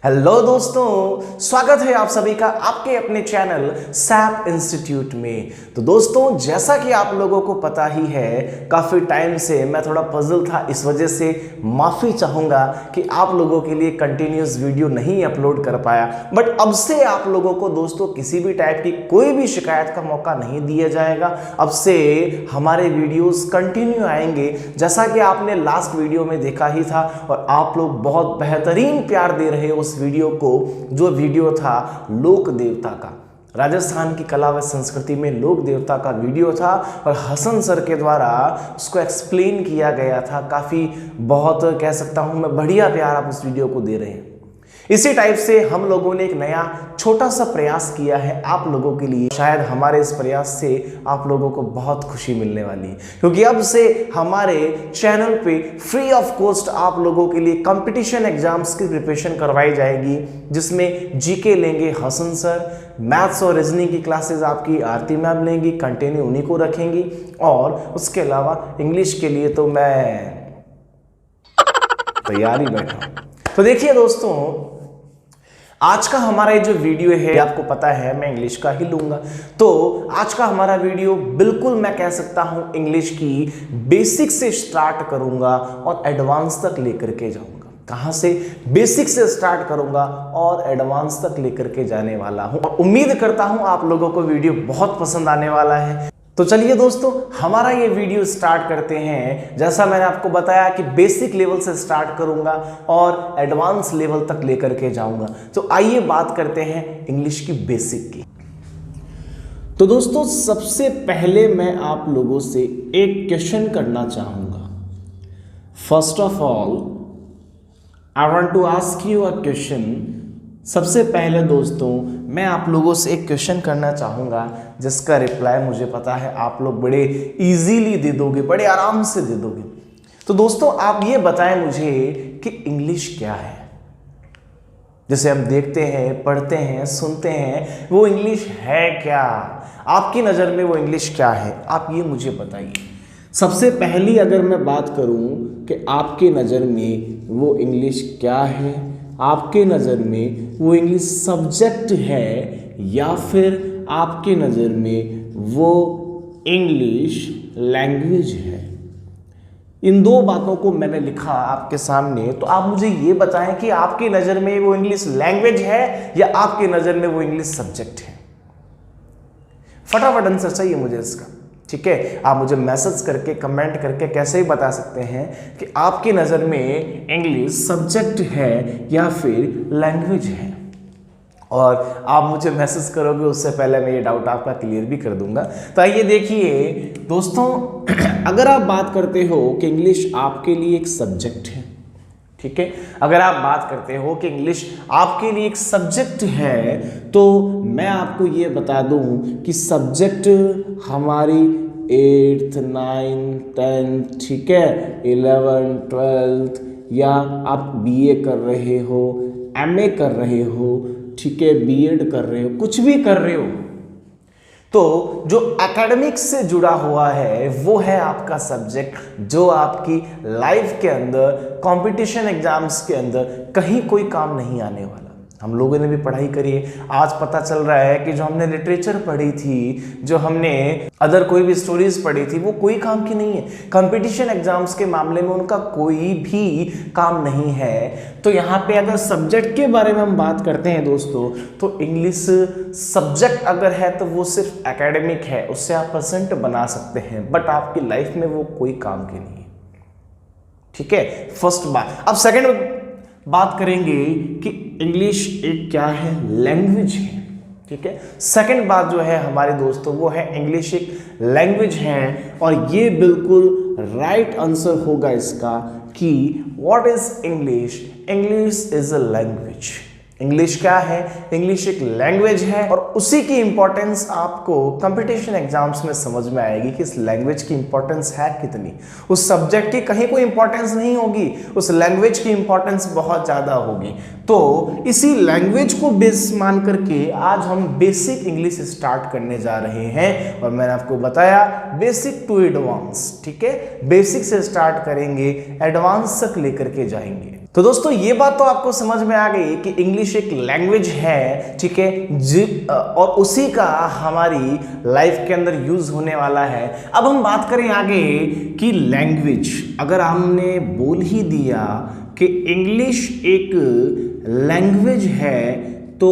Hello दोस्तों, स्वागत है आप सभी का आपके अपने चैनल सैप इंस्टीट्यूट में। तो दोस्तों, जैसा कि आप लोगों को पता ही है, काफ़ी टाइम से मैं थोड़ा पजल था, इस वजह से माफ़ी चाहूँगा कि आप लोगों के लिए कंटिन्यूस वीडियो नहीं अपलोड कर पाया। बट अब से आप लोगों को दोस्तों किसी भी टाइप की कोई भी शिकायत का मौका नहीं दिया जाएगा। अब से हमारे वीडियोस कंटिन्यू आएंगे, जैसा कि आपने लास्ट वीडियो में देखा ही था, और आप लोग बहुत बेहतरीन प्यार दे रहे हो उस वीडियो को, जो वीडियो था लोक देवता का। राजस्थान की कला व संस्कृति में लोक देवता का वीडियो था और हसन सर के द्वारा उसको एक्सप्लेन किया गया था। काफ़ी बहुत कह सकता हूं मैं बढ़िया प्यार आप उस वीडियो को दे रहे हैं। इसी टाइप से हम लोगों ने एक नया छोटा सा प्रयास किया है आप लोगों के लिए। शायद हमारे इस प्रयास से आप लोगों को बहुत खुशी मिलने वाली है, क्योंकि अब से हमारे चैनल पे फ्री ऑफ कॉस्ट आप लोगों के लिए कंपटीशन एग्जाम्स की प्रिपरेशन करवाई जाएगी, जिसमें जीके लेंगे हसन सर, मैथ्स और रीजनिंग की क्लासेस आपकी आरती मैम लेंगी, कंटिन्यू उन्हीं को रखेंगी, और उसके अलावा इंग्लिश के लिए तो मैं तैयार ही बैठा। तो देखिए दोस्तों, आज का हमारा ये जो वीडियो है, आपको पता है मैं इंग्लिश का ही लूंगा। तो आज का हमारा वीडियो बिल्कुल मैं कह सकता हूं इंग्लिश की बेसिक से स्टार्ट करूंगा और एडवांस तक लेकर के जाऊंगा। कहां से? बेसिक से स्टार्ट करूंगा और एडवांस तक लेकर के जाने वाला हूं, और उम्मीद करता हूं आप लोगों को वीडियो बहुत पसंद आने वाला है। तो चलिए दोस्तों, हमारा ये वीडियो स्टार्ट करते हैं। जैसा मैंने आपको बताया कि बेसिक लेवल से स्टार्ट करूंगा और एडवांस लेवल तक लेकर के जाऊंगा। तो आइए बात करते हैं इंग्लिश की बेसिक की। तो दोस्तों, सबसे पहले मैं आप लोगों से एक क्वेश्चन करना चाहूंगा। First of all I want to ask you a question. सबसे पहले दोस्तों, मैं आप लोगों से एक क्वेश्चन करना चाहूँगा, जिसका रिप्लाई मुझे पता है आप लोग बड़े इजीली दे दोगे, बड़े आराम से दे दोगे। तो दोस्तों, आप ये बताएं मुझे कि इंग्लिश क्या है। जैसे हम देखते हैं, पढ़ते हैं, सुनते हैं, वो इंग्लिश है क्या? आपकी नज़र में वो इंग्लिश क्या है, आप ये मुझे बताइए। सबसे पहली अगर मैं बात करूँ कि आपकी नज़र में वो इंग्लिश क्या है, आपके नज़र में वो इंग्लिश सब्जेक्ट है, या फिर आपके नज़र में वो इंग्लिश लैंग्वेज है। इन दो बातों को मैंने लिखा आपके सामने, तो आप मुझे ये बताएं कि आपकी नज़र में वो इंग्लिश लैंग्वेज है या आपकी नज़र में वो इंग्लिश सब्जेक्ट है। फटाफट आंसर चाहिए मुझे इसका, ठीक है? आप मुझे मैसेज करके, कमेंट करके कैसे ही बता सकते हैं कि आपकी नज़र में इंग्लिश सब्जेक्ट है या फिर लैंग्वेज है। और आप मुझे मैसेज करोगे, उससे पहले मैं ये डाउट आपका क्लियर भी कर दूंगा। तो आइए देखिए दोस्तों, अगर आप बात करते हो कि इंग्लिश आपके लिए एक सब्जेक्ट है, ठीक है, अगर आप बात करते हो कि इंग्लिश आपके लिए एक सब्जेक्ट है, तो मैं आपको ये बता दूं कि सब्जेक्ट हमारी 8th 9th 10th, ठीक है, 11th 12th, या आप बीए कर रहे हो, एमए कर रहे हो, ठीक है, बीएड कर रहे हो, कुछ भी कर रहे हो, तो जो एकेडमिक्स से जुड़ा हुआ है वो है आपका सब्जेक्ट, जो आपकी लाइफ के अंदर, कंपटीशन एग्जाम्स के अंदर कहीं कोई काम नहीं आने वाला। हम लोगों ने भी पढ़ाई करी है, आज पता चल रहा है कि जो हमने लिटरेचर पढ़ी थी, जो हमने अदर कोई भी स्टोरीज पढ़ी थी, वो कोई काम की नहीं है। कंपटीशन एग्जाम्स के मामले में उनका कोई भी काम नहीं है। तो यहाँ पे अगर सब्जेक्ट के बारे में हम बात करते हैं दोस्तों, तो इंग्लिश सब्जेक्ट अगर है तो वो सिर्फ एकेडमिक है, उससे आप परसेंट बना सकते हैं, बट आपकी लाइफ में वो कोई काम की नहीं है, ठीक है? फर्स्ट बात। अब सेकेंड बात करेंगे कि इंग्लिश एक क्या है, लैंग्वेज है, ठीक है। सेकंड बात जो है हमारे दोस्तों, वो है इंग्लिश एक लैंग्वेज है, और ये बिल्कुल राइट आंसर होगा इसका कि what is English? English is a language. English क्या है? इंग्लिश एक लैंग्वेज है, और उसी की इंपॉर्टेंस आपको कंपटीशन एग्जाम्स में समझ में आएगी कि इस लैंग्वेज की इंपॉर्टेंस है कितनी। उस सब्जेक्ट की कहीं कोई इंपॉर्टेंस नहीं होगी, उस लैंग्वेज की इंपॉर्टेंस बहुत ज़्यादा होगी। तो इसी लैंग्वेज को बेस मान करके आज हम बेसिक इंग्लिश स्टार्ट करने जा रहे हैं, और मैंने आपको बताया बेसिक टू एडवांस, ठीक है। बेसिक से स्टार्ट करेंगे, एडवांस तक लेकर के जाएंगे। तो दोस्तों ये बात तो आपको समझ में आ गई कि इंग्लिश एक लैंग्वेज है, ठीक है, और उसी का हमारी लाइफ के अंदर यूज होने वाला है। अब हम बात करें आगे कि लैंग्वेज, अगर हमने बोल ही दिया कि इंग्लिश एक लैंग्वेज है, तो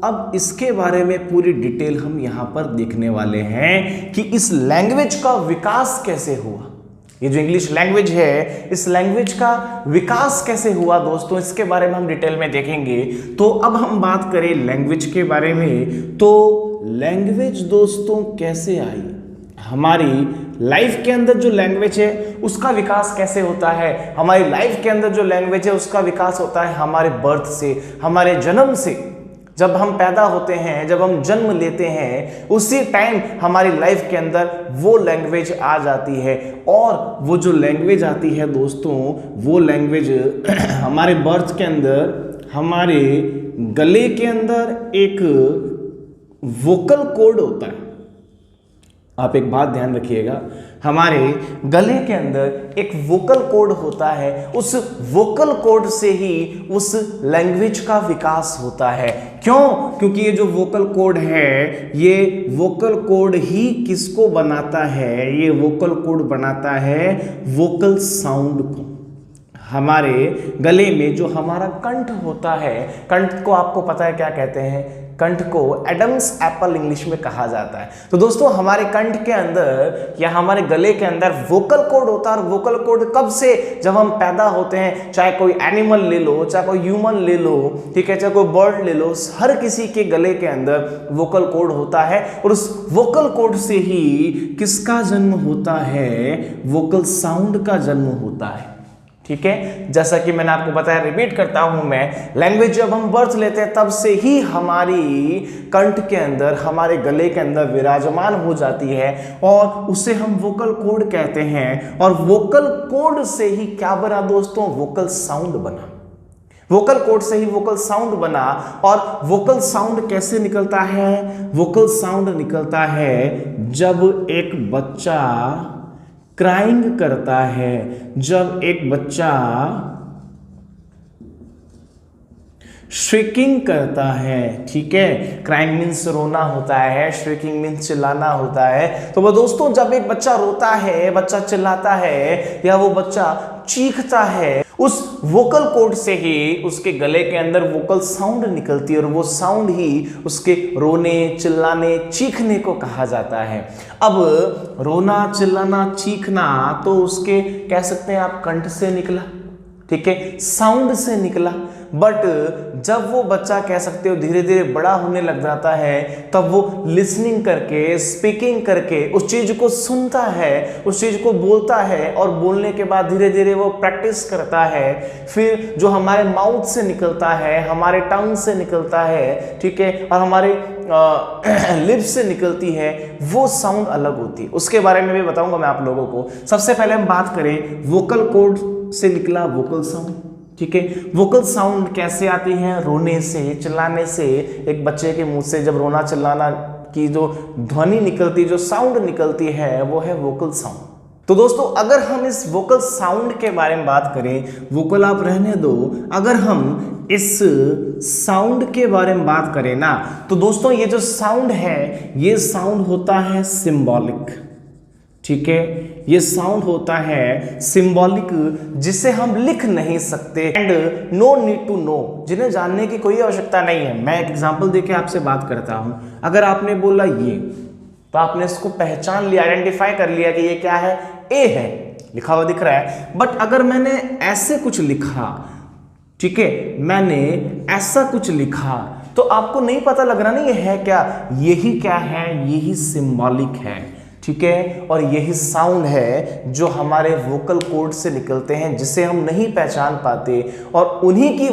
अब इसके बारे में पूरी डिटेल हम यहाँ पर देखने वाले हैं कि इस लैंग्वेज का विकास कैसे हुआ। ये जो इंग्लिश लैंग्वेज है, इस लैंग्वेज का विकास कैसे हुआ दोस्तों, इसके बारे में हम डिटेल में देखेंगे। तो अब हम बात करें लैंग्वेज के बारे में, तो लैंग्वेज दोस्तों कैसे आई, हमारी लाइफ के अंदर जो लैंग्वेज है उसका विकास कैसे होता है। हमारी लाइफ के अंदर जो लैंग्वेज है उसका विकास होता है हमारे बर्थ से, हमारे जन्म से। जब हम पैदा होते हैं, जब हम जन्म लेते हैं, उसी टाइम हमारी लाइफ के अंदर वो लैंग्वेज आ जाती है। और वो जो लैंग्वेज आती है दोस्तों, वो लैंग्वेज हमारे बर्थ के अंदर, हमारे गले के अंदर एक वोकल कॉर्ड होता है। आप एक बात ध्यान रखिएगा, हमारे गले के अंदर एक वोकल कॉर्ड होता है, उस वोकल कॉर्ड से ही उस लैंग्वेज का विकास होता है। क्यों? क्योंकि ये जो वोकल कॉर्ड है, ये वोकल कॉर्ड ही किसको बनाता है? ये वोकल कॉर्ड बनाता है वोकल साउंड को। हमारे गले में जो हमारा कंठ होता है, कंठ को आपको पता है क्या कहते हैं? कंठ को एडम्स एप्पल इंग्लिश में कहा जाता है। तो दोस्तों हमारे कंठ के अंदर या हमारे गले के अंदर वोकल कॉर्ड होता है। और वोकल कॉर्ड कब से? जब हम पैदा होते हैं। चाहे कोई एनिमल ले लो, चाहे कोई ह्यूमन ले लो, ठीक है, चाहे कोई बर्ड ले लो, हर किसी के गले के अंदर वोकल कॉर्ड होता है। और उस वोकल कॉर्ड से ही किसका जन्म होता है? वोकल साउंड का जन्म होता है। ठीक है, जैसा कि मैंने आपको बताया, रिपीट करता हूं मैं, लैंग्वेज जब हम बर्थ लेते हैं तब से ही हमारी कंठ के अंदर, हमारे गले के अंदर विराजमान हो जाती है और उसे हम वोकल कॉर्ड कहते हैं। और वोकल कॉर्ड से ही क्या बना दोस्तों? वोकल साउंड बना। वोकल कॉर्ड से ही वोकल साउंड बना। और वोकल साउंड कैसे निकलता है? वोकल साउंड निकलता है जब एक बच्चा क्राइंग करता है, जब एक बच्चा श्रीकिंग करता है। ठीक है, क्राइंग मीन्स रोना होता है, श्रीकिंग मीन्स चिल्लाना होता है। तो वो दोस्तों जब एक बच्चा रोता है, बच्चा चिल्लाता है या वो बच्चा चीखता है, उस वोकल कॉर्ड से ही उसके गले के अंदर वोकल साउंड निकलती है और वो साउंड ही उसके रोने, चिल्लाने, चीखने को कहा जाता है। अब रोना, चिल्लाना, चीखना तो उसके कह सकते हैं आप कंठ से निकला, ठीक है, साउंड से निकला। बट जब वो बच्चा कह सकते हो धीरे धीरे बड़ा होने लग जाता है, तब वो लिसनिंग करके, स्पीकिंग करके उस चीज को सुनता है, उस चीज को बोलता है और बोलने के बाद धीरे धीरे वो प्रैक्टिस करता है। फिर जो हमारे माउथ से निकलता है, हमारे टंग से निकलता है, ठीक है, और हमारे लिप्स से निकलती है, वो साउंड अलग होती है। उसके बारे में भी बताऊंगा मैं आप लोगों को। सबसे पहले हम बात करें वोकल कॉर्ड से निकला वोकल साउंड। ठीक है, वोकल साउंड कैसे आती है? रोने से, चिल्लाने से। एक बच्चे के मुंह से जब रोना चिल्लाना की जो ध्वनि निकलती, जो साउंड निकलती है, वो है वोकल साउंड। तो दोस्तों अगर हम इस वोकल साउंड के बारे में बात करें, वोकल आप रहने दो, अगर हम इस साउंड के बारे में बात करें ना, तो दोस्तों ये जो साउंड है, ये साउंड होता है सिंबॉलिक। ठीक है, ये साउंड होता है सिंबॉलिक, जिसे हम लिख नहीं सकते। And no need to know, जिन्हें जानने की कोई आवश्यकता नहीं है। मैं एक एग्जांपल देके आपसे बात करता हूं। अगर आपने बोला ये, तो आपने इसको पहचान लिया, आइडेंटिफाई कर लिया कि ये क्या है, ए है, लिखा हुआ दिख रहा है। बट अगर मैंने ऐसे कुछ लिखा, ठीक है, मैंने ऐसा कुछ लिखा, तो आपको नहीं पता लग रहा ना ये है क्या, यही क्या है, यही सिंबॉलिक है। ठीक है, और यही साउंड है जो हमारे वोकल कॉर्ड से निकलते हैं, जिसे हम नहीं पहचान पाते, और उन्हीं की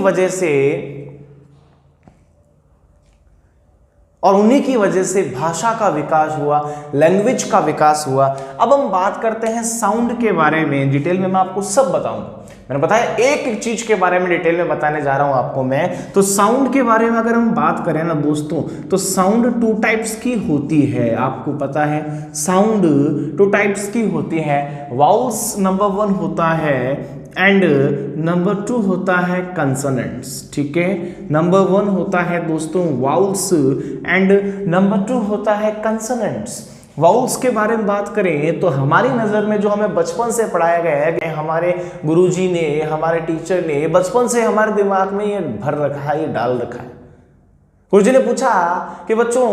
वजह से भाषा का विकास हुआ, लैंग्वेज का विकास हुआ। अब हम बात करते हैं साउंड के बारे में। डिटेल में मैं आपको सब बताऊंगा। मैंने बताया एक एक चीज के बारे में डिटेल में बताने जा रहा हूं आपको मैं। तो साउंड के बारे में अगर हम बात करें ना दोस्तों, तो साउंड 2 टाइप्स की होती है, आपको पता है। साउंड 2 टाइप्स की होती है। वाउल्स नंबर 1 होता है एंड नंबर 2 होता है कंसोनेंट्स, ठीक है। नंबर 1 होता है दोस्तों वाउल्स एंड नंबर 2 होता है कंसोनेंट्स। वाउल्स के बारे में बात करें तो हमारी नज़र में जो हमें बचपन से पढ़ाया गया है कि हमारे गुरुजी ने, हमारे टीचर ने बचपन से हमारे दिमाग में ये भर रखा है, ये डाल रखा है। गुरुजी ने पूछा कि बच्चों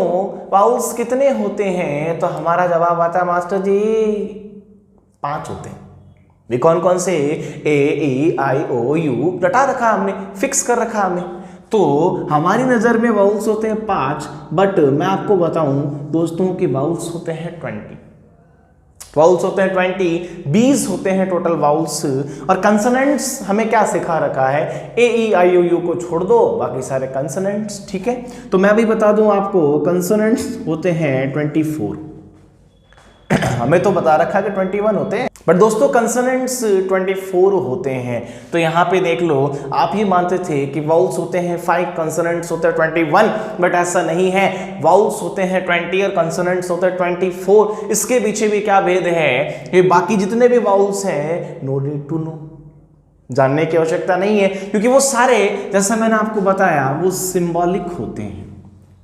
वाउल्स कितने होते हैं, तो हमारा जवाब आता है मास्टर जी 5 होते हैं। ये कौन कौन से? ए ई आई ओ यू रटा रखा हमने, फिक्स कर रखा हमने। तो हमारी नज़र में वाउल्स होते हैं 5, बट मैं आपको बताऊं दोस्तों कि वाउल्स होते हैं 20। वाउल्स होते हैं 20, 20 होते हैं टोटल वाउल्स। और कंसोनेंट्स हमें क्या सिखा रखा है? ए ई आई ओ यू को छोड़ दो, बाकी सारे कंसोनेंट्स, ठीक है। तो मैं भी बता दूं आपको, कंसोनेंट्स होते हैं 24। हमें तो बता रखा कि 21 होते हैं, बट दोस्तों कंसोनेंट्स 24 होते हैं। तो यहाँ पे देख लो, आप ये मानते थे कि वाउल्स होते हैं 5, कंसोनेंट्स होते हैं 21, बट ऐसा नहीं है। वाउल्स होते हैं 20 और कंसोनेंट्स होते हैं 24। इसके पीछे भी क्या भेद है? ये बाकी जितने भी वाउल्स हैं, नो नीड टू नो, जानने की आवश्यकता नहीं है, क्योंकि वो सारे, जैसा मैंने आपको बताया, वो सिंबॉलिक होते हैं,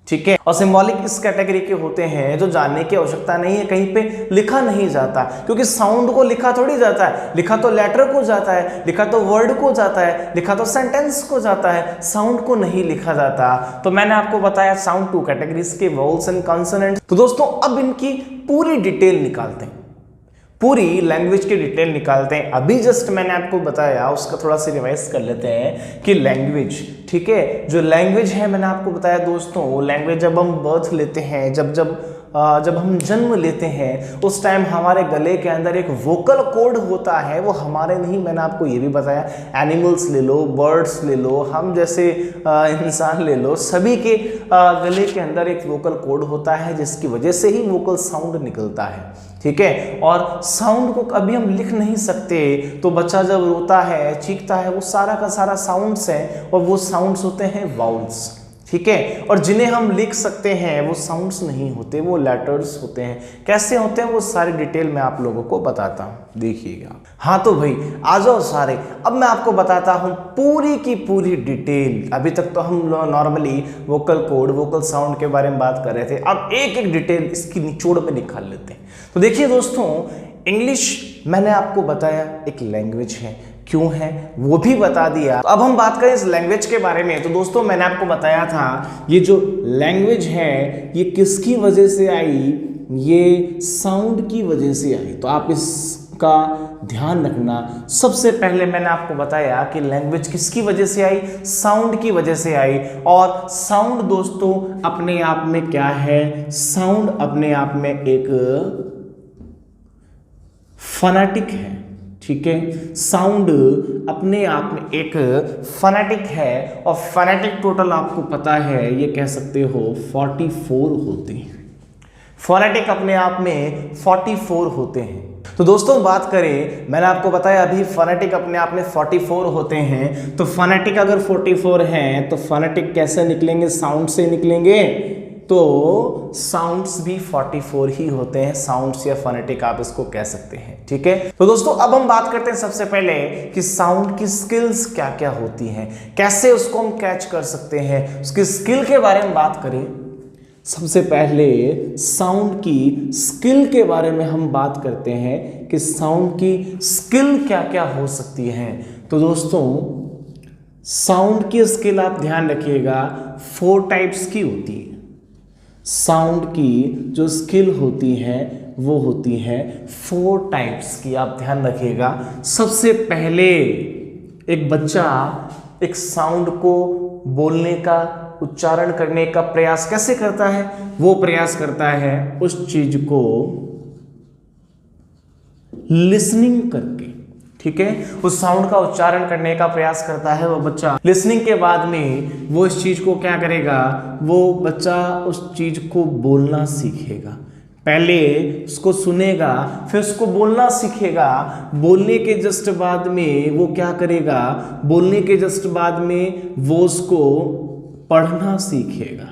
ठीक है। और सिंबॉलिक इस कैटेगरी के होते हैं जो जानने की आवश्यकता नहीं है, कहीं पे लिखा नहीं जाता, क्योंकि साउंड को लिखा थोड़ी जाता है। लिखा तो लेटर को जाता है, लिखा तो वर्ड को जाता है, लिखा तो सेंटेंस को जाता है, साउंड को नहीं लिखा जाता। तो मैंने आपको बताया साउंड 2 कैटेगरीज के, वोवल्स एंड कॉन्सोनेंट्स। तो दोस्तों अब इनकी पूरी डिटेल निकालते हैं, पूरी लैंग्वेज की डिटेल निकालते हैं। अभी जस्ट मैंने आपको बताया, उसका थोड़ा सा रिवाइज कर लेते हैं कि लैंग्वेज, ठीक है, जो लैंग्वेज है मैंने आपको बताया दोस्तों, लैंग्वेज जब हम बर्थ लेते हैं, जब हम जन्म लेते हैं, उस टाइम हमारे गले के अंदर एक वोकल कोड होता है। वो हमारे नहीं, मैंने आपको ये भी बताया, एनिमल्स ले लो, बर्ड्स ले लो, हम जैसे इंसान ले लो, सभी के गले के अंदर एक वोकल कोड होता है, जिसकी वजह से ही वोकल साउंड निकलता है, ठीक है। और साउंड को कभी हम लिख नहीं सकते। तो बच्चा जब रोता है, चीखता है, वो सारा का सारा साउंड्स है, और वो साउंड्स होते हैं वाउल्स, ठीक है। और जिन्हें हम लिख सकते हैं वो साउंड्स नहीं होते, वो लेटर्स होते हैं। कैसे होते हैं वो सारी डिटेल मैं आप लोगों को बताता हूं, देखिएगा। हाँ तो भाई आ जाओ सारे, अब मैं आपको बताता हूं पूरी की पूरी डिटेल। अभी तक तो हम normally vocal cord, vocal sound के बारे में बात कर रहे थे, अब एक एक डिटेल इसकी निचोड़ में निकाल लेते हैं। तो देखिए दोस्तों, इंग्लिश मैंने आपको बताया एक लैंग्वेज है, क्यों है वो भी बता दिया। तो अब हम बात करें इस लैंग्वेज के बारे में। तो दोस्तों मैंने आपको बताया था ये जो लैंग्वेज है ये किसकी वजह से आई? ये साउंड की वजह से आई। तो आप इसका ध्यान रखना। सबसे पहले मैंने आपको बताया कि लैंग्वेज किसकी वजह से आई? साउंड की वजह से आई। और साउंड दोस्तों अपने आप में क्या है? साउंड अपने आप में एक फनाटिक है, ठीक है। साउंड अपने आप में एक फनेटिक है, और फनेटिक टोटल आपको पता है, ये कह सकते हो 44 होते हैं। फनेटिक अपने आप में 44 होते हैं। तो दोस्तों बात करें, मैंने आपको बताया अभी फनेटिक अपने आप में 44 होते हैं। तो फनेटिक अगर 44 हैं तो फनेटिक कैसे निकलेंगे? साउंड से निकलेंगे। तो साउंड्स भी 44 ही होते हैं, साउंड्स या फोनेटिक आप इसको कह सकते हैं, ठीक है। तो दोस्तों अब हम बात करते हैं सबसे पहले कि साउंड की स्किल्स क्या क्या होती हैं, कैसे उसको हम कैच कर सकते हैं, उसकी स्किल के बारे में बात करें। सबसे पहले साउंड की स्किल के बारे में हम बात करते हैं कि साउंड की स्किल क्या क्या हो सकती है। तो दोस्तों साउंड की स्किल आप ध्यान रखिएगा 4 टाइप्स की होती है। साउंड की जो स्किल होती है वो होती है 4 टाइप्स की, आप ध्यान रखिएगा। सबसे पहले एक बच्चा एक साउंड को बोलने का, उच्चारण करने का प्रयास कैसे करता है? वो प्रयास करता है उस चीज को लिसनिंग करके, ठीक है। उस साउंड का उच्चारण करने का प्रयास करता है वो बच्चा। लिसनिंग के बाद में वो इस चीज को क्या करेगा? वो बच्चा उस चीज को बोलना सीखेगा। पहले उसको सुनेगा, फिर उसको बोलना सीखेगा। बोलने के जस्ट बाद में वो क्या करेगा? बोलने के जस्ट बाद में वो उसको पढ़ना सीखेगा।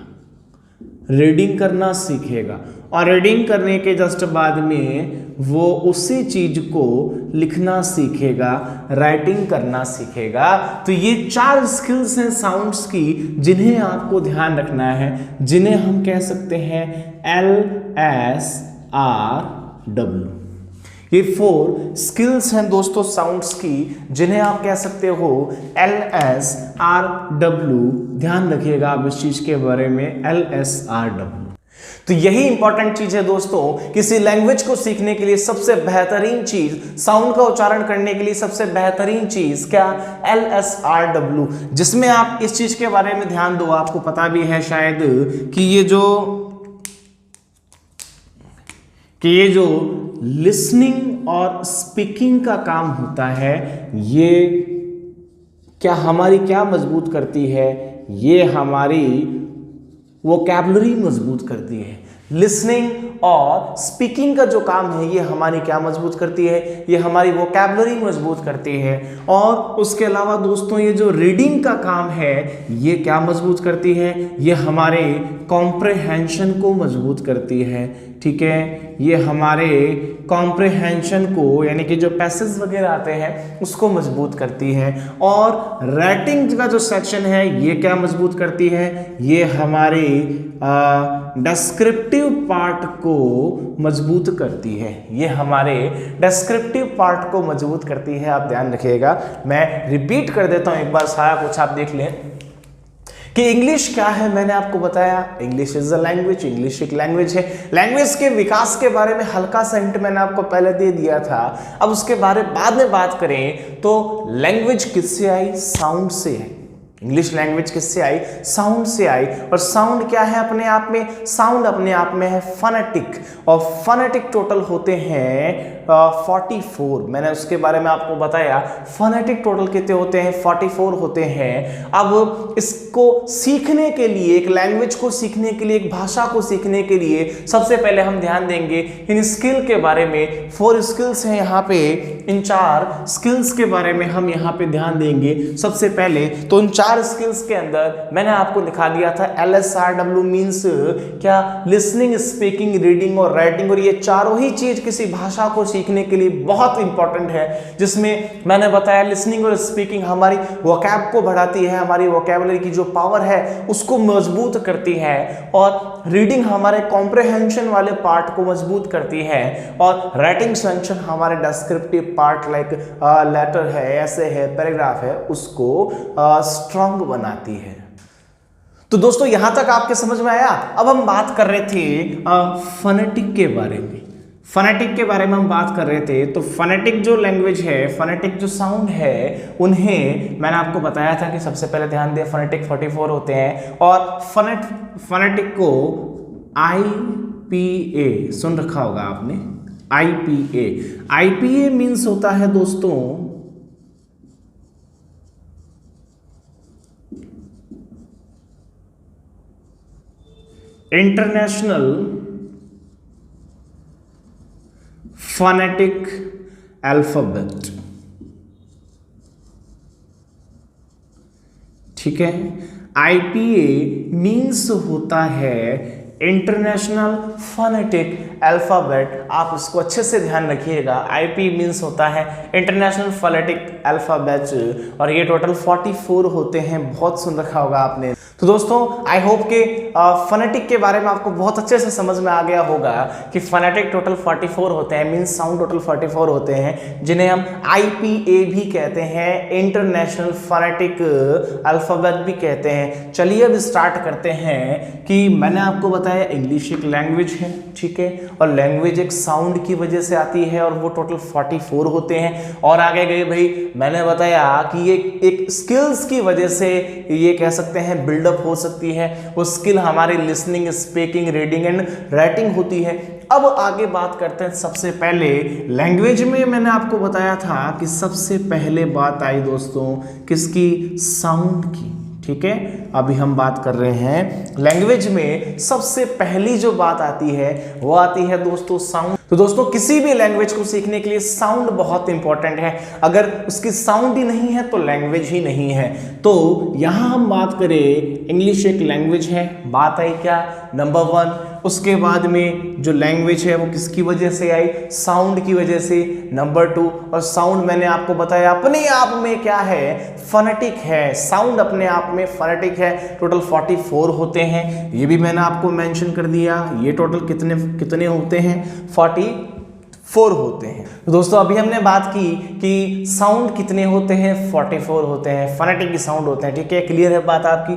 रीडिंग करना सीखेगा और रीडिंग करने के जस्ट बाद में वो उसी चीज को लिखना सीखेगा, राइटिंग करना सीखेगा। तो ये 4 स्किल्स हैं साउंड्स की जिन्हें आपको ध्यान रखना है, जिन्हें हम कह सकते हैं LSRW। ये 4 स्किल्स हैं दोस्तों साउंड्स की जिन्हें आप कह सकते हो LSRW। ध्यान रखिएगा आप इस चीज के बारे में, LSRW। तो यही इंपॉर्टेंट चीज है दोस्तों, किसी लैंग्वेज को सीखने के लिए सबसे बेहतरीन चीज, साउंड का उच्चारण करने के लिए सबसे बेहतरीन चीज क्या, LSRW, जिसमें आप इस चीज के बारे में ध्यान दो। आपको पता भी है शायद कि ये जो लिसनिंग और स्पीकिंग का काम होता है, ये क्या हमारी क्या मजबूत करती है, ये हमारी वोकैबुलरी मजबूत करती है। लिसनिंग और स्पीकिंग का जो काम है ये हमारी क्या मजबूत करती है, ये हमारी वोकैबुलरी मजबूत करती है। और उसके अलावा दोस्तों ये जो रीडिंग का काम है ये क्या मजबूत करती है, ये हमारे कॉम्प्रिहेंशन को मजबूत करती है। ठीक है, ये हमारे कॉम्प्रिहेंशन को, यानी कि जो पैसेज वगैरह आते हैं उसको मजबूत करती है। और राइटिंग का जो सेक्शन है ये क्या मजबूत करती है, ये हमारे डिस्क्रिप्टिव पार्ट को मजबूत करती है, ये हमारे डिस्क्रिप्टिव पार्ट को मजबूत करती है। आप ध्यान रखिएगा, मैं रिपीट कर देता हूं एक बार, सारा कुछ आप देख लें कि इंग्लिश क्या है। मैंने आपको बताया English is a language, English एक लैंग्वेज है। लैंग्वेज के विकास के बारे में हल्का सा हिंट मैंने आपको पहले दे दिया था, अब उसके बारे बाद में बात करें तो लैंग्वेज किससे आई, साउंड से आई। इंग्लिश लैंग्वेज किससे आई, साउंड से आई। और साउंड क्या है अपने आप में, साउंड अपने आप में है फनेटिक, और फनेटिक टोटल होते हैं 44। मैंने उसके बारे में आपको बताया, फनेटिक टोटल कितने होते हैं, 44 होते हैं। अब इसको सीखने के लिए, एक लैंग्वेज को सीखने के लिए, एक भाषा को सीखने के लिए सबसे पहले हम ध्यान देंगे इन स्किल के बारे में। 4 स्किल्स हैं यहाँ पे, इन 4 स्किल्स के बारे में हम यहाँ पे ध्यान देंगे। सबसे पहले तो इन 4 स्किल्स के अंदर मैंने आपको दिखा दिया था LSRW मींस क्या, लिसनिंग, स्पीकिंग, रीडिंग और राइटिंग। और ये चारों ही चीज किसी भाषा को सीखने के लिए बहुत इंपॉर्टेंट है, जिसमें मैंने बताया लिसनिंग और स्पीकिंग हमारी वोकैब को बढ़ाती है, हमारी वोकैबुलरी की जो पावर है उसको मजबूत करती है, और रीडिंग हमारे कॉम्प्रिहेंशन वाले पार्ट को मजबूत करती है, और राइटिंग सेक्शन हमारे डिस्क्रिप्टिव पार्ट लाइक लेटर है, ऐसे है, पैराग्राफ है, उसको स्ट्रॉन्ग बनाती है। तो दोस्तों यहां तक आपके समझ में आया। अब हम बात कर रहे थे फनेटिक के बारे में, फनेटिक के बारे में हम बात कर रहे थे। तो फनेटिक जो लैंग्वेज है, फनेटिक जो साउंड है, उन्हें मैंने आपको बताया था कि सबसे पहले ध्यान दें फनेटिक 44 होते हैं, और फनेटिक को IPA सुन रखा होगा आपने, IPA मीन्स होता है दोस्तों इंटरनेशनल फोनेटिक अल्फाबेट। ठीक है, IPA मीन्स होता है इंटरनेशनल फोनेटिक अल्फाबेट। आप इसको अच्छे से ध्यान रखिएगा, IP मीन्स होता है इंटरनेशनल फोनेटिक अल्फाबेट, और ये टोटल 44 होते हैं। बहुत सुन रखा होगा आपने। तो दोस्तों आई होप कि फनेटिक के बारे में आपको बहुत अच्छे से समझ में आ गया होगा कि फनेटिक टोटल 44 होते हैं, मीन्स साउंड टोटल 44 होते हैं, जिन्हें हम IPA भी कहते हैं, इंटरनेशनल फोनेटिक अल्फाबेट भी कहते हैं। चलिए अब स्टार्ट करते हैं कि मैंने आपको बताया इंग्लिश एक लैंग्वेज है, ठीक है, और लैंग्वेज एक साउंड की वजह से आती है, और वो टोटल 44 होते हैं। और आगे गए भाई, मैंने बताया कि ये एक स्किल्स की वजह से ये कह सकते हैं बिल्डअप हो सकती है। वो स्किल हमारी listening, speaking, reading and writing होती है। अब आगे बात करते हैं। सबसे पहले लैंग्वेज में मैंने आपको बताया था कि सबसे पहले बात आई दोस्तों किसकी, साउंड की। ठीक है, अभी हम बात कर रहे हैं लैंग्वेज में सबसे पहली जो बात आती है वो आती है दोस्तों साउंड। तो दोस्तों किसी भी लैंग्वेज को सीखने के लिए साउंड बहुत इंपॉर्टेंट है। अगर उसकी साउंड ही नहीं है तो लैंग्वेज ही नहीं है। तो यहां हम बात करें, इंग्लिश एक लैंग्वेज है, बात आई क्या, नंबर 1। उसके बाद में जो लैंग्वेज है वो किसकी वजह से आई, साउंड की वजह से, नंबर 2। और साउंड मैंने आपको बताया अपने आप में क्या है, फोनेटिक है। साउंड अपने आप में फोनेटिक है। टोटल 44 होते हैं, ये भी मैंने आपको मेंशन कर दिया। ये टोटल कितने होते हैं, 44 होते हैं। तो दोस्तों अभी हमने बात की कि साउंड कितने होते हैं, 44 होते हैं, फोनेटिक की साउंड होते हैं। ठीक है, क्लियर है बात आपकी।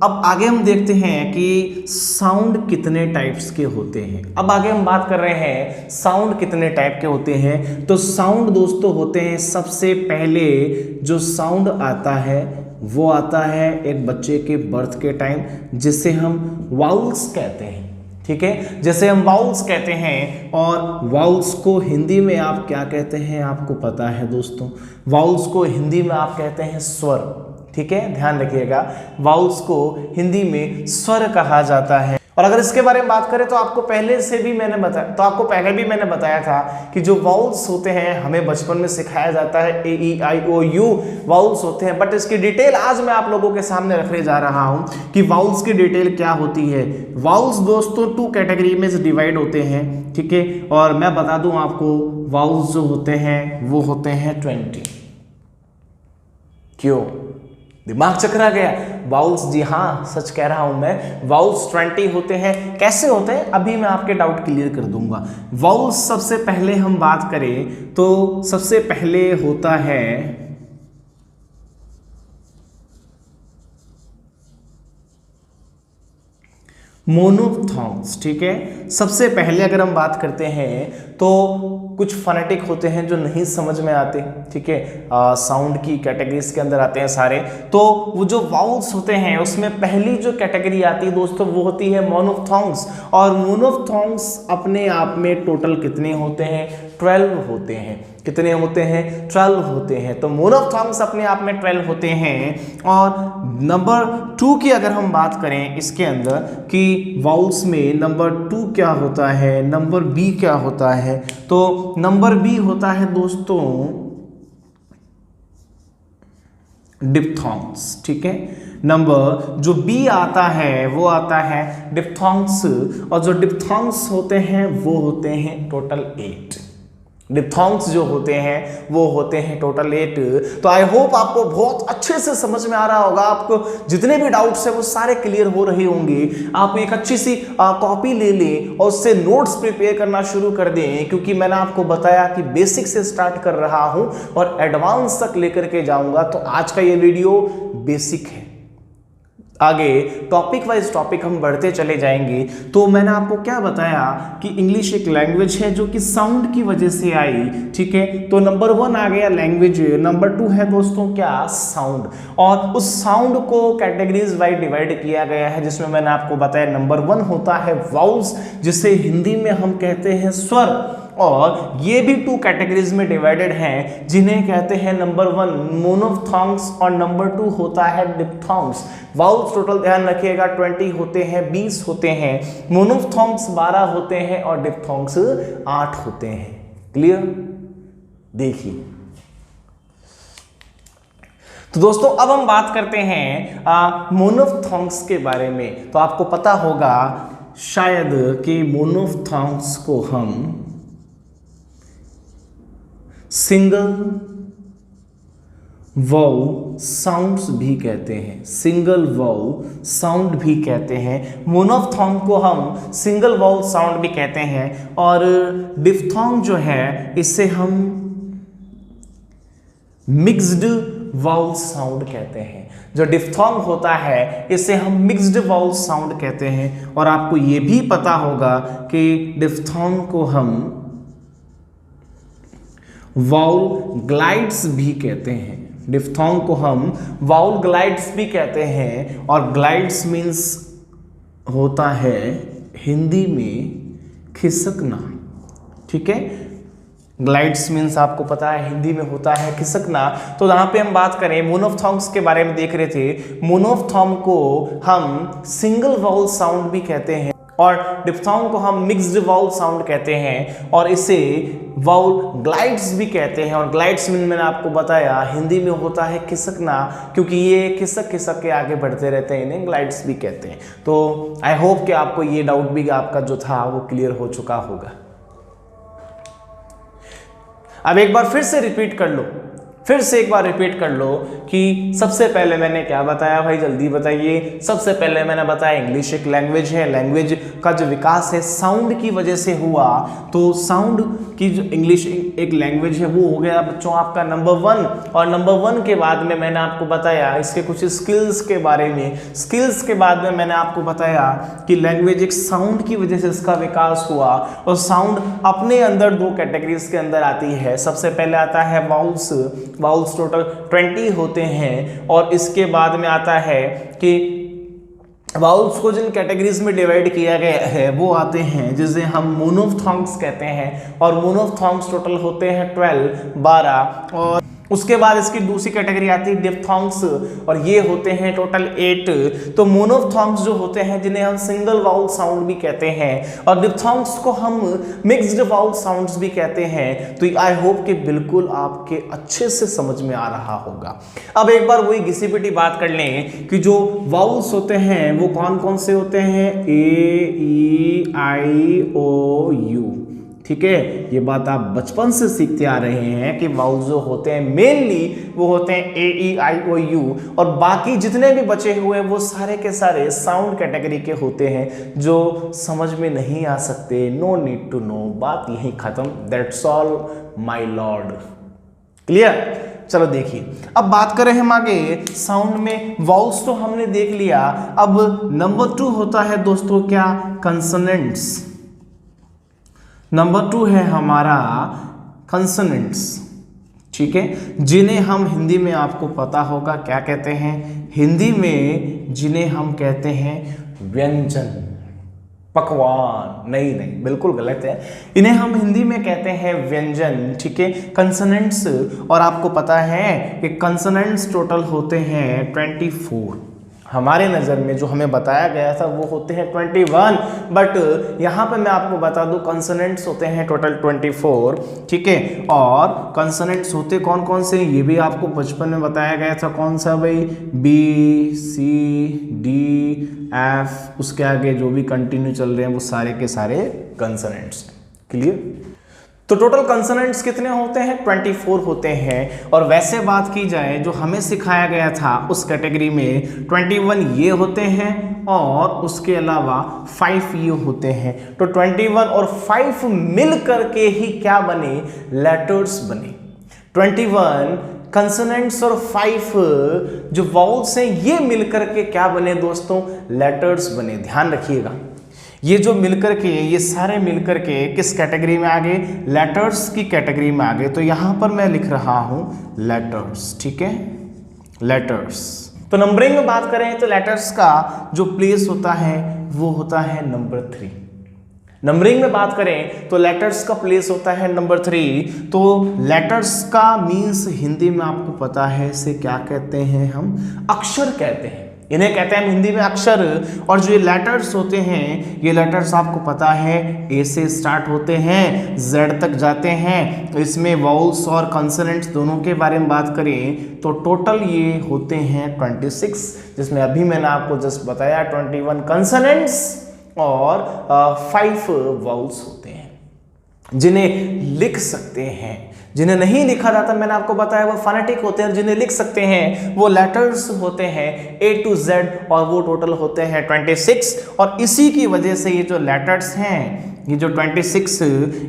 अब आगे हम देखते हैं कि साउंड कितने टाइप्स के होते हैं। अब आगे हम बात कर रहे हैं साउंड कितने टाइप के होते हैं। तो साउंड दोस्तों होते हैं, सबसे पहले जो साउंड आता है वो आता है एक बच्चे के बर्थ के टाइम, जिसे हम वाउल्स कहते हैं। ठीक है, जैसे हम वाउल्स कहते हैं। और वाउल्स को हिंदी में आप क्या कहते हैं, आपको पता है दोस्तों, वाउल्स को हिंदी में आप कहते हैं स्वर। ठीक है, ध्यान रखिएगा, वाउल्स को हिंदी में स्वर कहा जाता है। और अगर इसके बारे में बात करें तो आपको पहले भी मैंने बताया था कि जो वाउल्स होते हैं हमें बचपन में सिखाया जाता है, ए ई आई ओ यू वाउल्स होते हैं। बट इसकी डिटेल आज मैं आप लोगों के सामने रखने जा रहा हूं कि वाउल्स की डिटेल क्या होती है। वाउल्स दोस्तों 2 कैटेगरी में डिवाइड होते हैं। ठीक है, और मैं बता दूं आपको, वाउल्स जो होते हैं वो होते हैं 20। क्यों दिमाग चकरा गया, वाउल्स, जी हाँ सच कह रहा हूं मैं, वाउल्स 20 होते हैं। कैसे होते हैं अभी मैं आपके डाउट क्लियर कर दूंगा। वाउल्स सबसे पहले हम बात करें तो सबसे पहले होता है मोनोफ्थॉन्ग्स। ठीक है, सबसे पहले अगर हम बात करते हैं तो कुछ फोनेटिक होते हैं जो नहीं समझ में आते। ठीक है, साउंड की कैटेगरीज के अंदर आते हैं सारे। तो वो जो वाउल्स होते हैं उसमें पहली जो कैटेगरी आती है दोस्तों वो होती है मोनोफ्थॉन्ग्स। और मोनोफ्थॉन्ग्स अपने आप में टोटल कितने होते हैं, 12 होते हैं। कितने होते हैं, 12 होते हैं। तो मोनोफ्थॉन्ग्स अपने आप में 12 होते हैं। और नंबर 2 की अगर हम बात करें इसके अंदर कि वाउल्स में नंबर 2 क्या होता है, नंबर बी क्या होता है, तो नंबर बी होता है दोस्तों डिप्थॉन्ग्स। ठीक है, नंबर जो बी आता है वो आता है डिप्थॉन्ग्स। और जो डिप्थॉन्ग्स होते हैं वो होते हैं टोटल 8। डिप्थॉन्ग्स जो होते हैं वो होते हैं टोटल 8। तो आई होप आपको बहुत अच्छे से समझ में आ रहा होगा, आपको जितने भी डाउट्स हैं वो सारे क्लियर हो रहे होंगे। आप एक अच्छी सी कॉपी ले लें और उससे नोट्स प्रिपेयर करना शुरू कर दें, क्योंकि मैंने आपको बताया कि बेसिक से स्टार्ट कर रहा हूं और एडवांस तक लेकर के जाऊंगा। तो आज का ये वीडियो बेसिक है, आगे टॉपिक वाइज टॉपिक हम बढ़ते चले जाएंगे। तो मैंने आपको क्या बताया कि इंग्लिश एक लैंग्वेज है जो कि साउंड की वजह से आई। ठीक है, तो नंबर 1 आ गया लैंग्वेज, नंबर 2 है दोस्तों क्या, साउंड। और उस साउंड को कैटेगरीज वाइज डिवाइड किया गया है, जिसमें मैंने आपको बताया नंबर 1 होता है वाउल्स, जिसे हिंदी में हम कहते हैं स्वर। और ये भी 2 कैटेगरीज में डिवाइडेड हैं, जिन्हें कहते हैं नंबर 1 मोनोफ्थॉन्ग्स और नंबर 2 होता है डिप्थॉन्ग्स। वाउल्स टोटल ध्यान रखिएगा 20 होते हैं, 20 होते हैं। मोनोफ्थॉन्ग्स 12 होते हैं और डिप्थॉन्ग्स 8 होते हैं। क्लियर, देखिए। तो दोस्तों अब हम बात करते हैं मोनोफ्थॉन्ग्स के बारे में। तो आपको पता होगा शायद कि मोनोफ्थॉन्ग्स को हम सिंगल वाउ साउंड्स भी कहते हैं, सिंगल वाउ साउंड भी कहते हैं। मोनोफ्थॉन्ग को हम सिंगल वाउ साउंड भी कहते हैं। और डिफ्थॉन्ग जो है इसे हम मिक्स्ड वाउल साउंड कहते हैं। जो डिफ्थॉन्ग होता है इसे हम मिक्स्ड वाउल साउंड कहते हैं। और आपको ये भी पता होगा कि डिफ्थॉन्ग को हम वाउल ग्लाइड्स भी कहते हैं। डिफ्थॉन्ग को हम वाउल ग्लाइड्स भी कहते हैं। और ग्लाइड्स मीन्स होता है हिंदी में खिसकना। ठीक है, ग्लाइड्स मीन्स आपको पता है हिंदी में होता है खिसकना। तो यहाँ पे हम बात करें मोनोफ्थॉन्ग्स के बारे में देख रहे थे। मोनोफ्थॉन्ग को हम सिंगल वाउल साउंड भी कहते हैं। और डिप्थोंग को हम मिक्स्ड वाउल साउंड कहते हैं और इसे वाउल ग्लाइड्स भी कहते हैं। और ग्लाइड्स में मैंने आपको बताया हिंदी में होता है खिसकना, क्योंकि ये खिसक खिसक के आगे बढ़ते रहते हैं, इन्हें ग्लाइड्स भी कहते हैं। तो आई होप कि आपको ये डाउट भी आपका जो था वो क्लियर हो चुका होगा। अब एक बार फिर से रिपीट कर लो, फिर से एक बार रिपीट कर लो कि सबसे पहले मैंने क्या बताया भाई, जल्दी बताइए। सबसे पहले मैंने बताया इंग्लिश एक लैंग्वेज है, लैंग्वेज का जो विकास है साउंड की वजह से हुआ। तो साउंड की जो इंग्लिश एक लैंग्वेज है वो हो गया बच्चों आपका नंबर 1। और नंबर 1 के बाद में मैंने आपको बताया इसके कुछ स्किल्स के बारे में। स्किल्स के बाद में मैंने आपको बताया कि लैंग्वेज एक साउंड की वजह से इसका विकास हुआ। और साउंड अपने अंदर 2 कैटेगरीज के अंदर आती है। सबसे पहले आता है वाउल्स, वाउल्स टोटल 20 होते हैं। और इसके बाद में आता है कि वाउल्स को जिन कैटेगरीज में डिवाइड किया गया है वो आते हैं जिसे हम मोनोफ्थॉन्ग्स कहते हैं। और मोनोफ्थॉन्ग्स टोटल होते हैं 12। और उसके बाद इसकी दूसरी कैटेगरी आती है डिप्थोंग्स और ये होते हैं टोटल 8। तो मोनोफ्थॉन्ग्स जो होते हैं जिन्हें हम सिंगल वाउल साउंड भी कहते हैं और डिप्थोंग्स को हम मिक्स्ड वाउल साउंड्स भी कहते हैं। तो आई होप कि बिल्कुल आपके अच्छे से समझ में आ रहा होगा। अब एक बार वही घिसी पिटी बात कर लें कि जो वाउल्स होते हैं वो कौन कौन से होते हैं, A-E-I-O-U। ठीक है, ये बात आप बचपन से सीखते आ रहे हैं कि वाउल जो होते हैं मेनली वो होते हैं A-E-I-O-U और बाकी जितने भी बचे हुए वो सारे के सारे साउंड कैटेगरी के होते हैं जो समझ में नहीं आ सकते। नो नीड टू नो, बात यही खत्म। That's all my Lord. Clear? चलो देखिए, अब बात करें हम आगे साउंड में। वाउल्स तो हमने देख लिया। अब नंबर 2 होता है दोस्तों क्या, कंसोनेंट्स। नंबर 2 है हमारा कंसोनेंट्स। ठीक है, जिन्हें हम हिंदी में आपको पता होगा क्या कहते हैं, हिंदी में जिन्हें हम कहते हैं व्यंजन, पकवान। नहीं, बिल्कुल गलत है। इन्हें हम हिंदी में कहते हैं व्यंजन। ठीक है, कंसोनेंट्स। और आपको पता है कि कंसोनेंट्स टोटल होते हैं 24। हमारे नज़र में जो हमें बताया गया था वो होते हैं 21, बट यहाँ पे मैं आपको बता दूं कंसोनेंट्स होते हैं टोटल 24। ठीक है, और कंसोनेंट्स होते कौन कौन से ये भी आपको बचपन में बताया गया था। कौन सा भाई, B-C-D-F, उसके आगे जो भी कंटिन्यू चल रहे हैं वो सारे के सारे कंसोनेंट्स। क्लियर? तो टोटल कंसोनेंट्स कितने होते हैं, 24 होते हैं। और वैसे बात की जाए जो हमें सिखाया गया था उस कैटेगरी में 21 ये होते हैं और उसके अलावा 5 ये होते हैं। तो 21 और 5 मिल करके ही क्या बने, लेटर्स बने। 21 कंसोनेंट्स और 5 जो वाउल्स हैं ये मिल करके क्या बने दोस्तों, लेटर्स बने। ध्यान रखिएगा, ये जो मिलकर के, ये सारे मिलकर के किस कैटेगरी में आ गए, लेटर्स की कैटेगरी में आ गए। तो यहां पर मैं लिख रहा हूं लेटर्स। ठीक है, लेटर्स। तो नंबरिंग में बात करें तो लेटर्स का जो प्लेस होता है वो होता है नंबर 3। नंबरिंग में बात करें तो लेटर्स का प्लेस होता है नंबर 3। तो लेटर्स का मीन्स हिंदी में आपको पता है इसे क्या कहते हैं, हम अक्षर कहते हैं। इन्हें कहते हैं हिंदी में अक्षर। और जो ये लेटर्स होते हैं ये लेटर्स आपको पता है ए से स्टार्ट होते हैं, जेड तक जाते हैं। तो इसमें वाउल्स और कंसोनेंट्स दोनों के बारे में बात करें तो टोटल ये होते हैं 26, जिसमें अभी मैंने आपको जस्ट बताया 21 कंसोनेंट्स और 5 वाउल्स होते हैं जिन्हें लिख सकते हैं। जिन्हें नहीं लिखा जाता मैंने आपको बताया वो फोनेटिक होते हैं। जिन्हें लिख सकते हैं वो लेटर्स होते हैं A to Z और वो टोटल होते हैं 26। और इसी की वजह से ये जो लेटर्स हैं, ये जो 26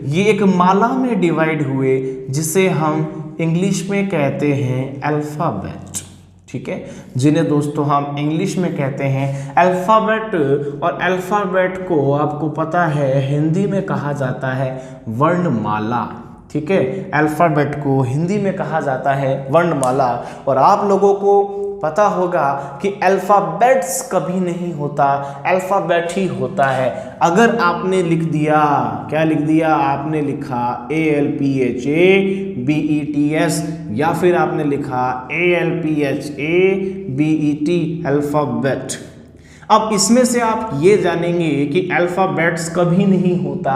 ये एक माला में डिवाइड हुए जिसे हम इंग्लिश में कहते हैं अल्फ़ाबेट। ठीक है, जिन्हें दोस्तों हम इंग्लिश में कहते हैं अल्फ़ाबेट। और अल्फ़ाबेट को आपको पता है हिंदी में कहा जाता है वर्णमाला। ठीक है, अल्फ़ाबेट को हिंदी में कहा जाता है वर्णमाला। और आप लोगों को पता होगा कि अल्फ़ाबेट्स कभी नहीं होता, अल्फ़ाबेट ही होता है। अगर आपने लिख दिया, क्या लिख दिया, आपने लिखा ALPHABETS या फिर आपने लिखा ALPHABET अल्फ़ाबेट। अब इसमें से आप ये जानेंगे कि अल्फाबेट्स कभी नहीं होता,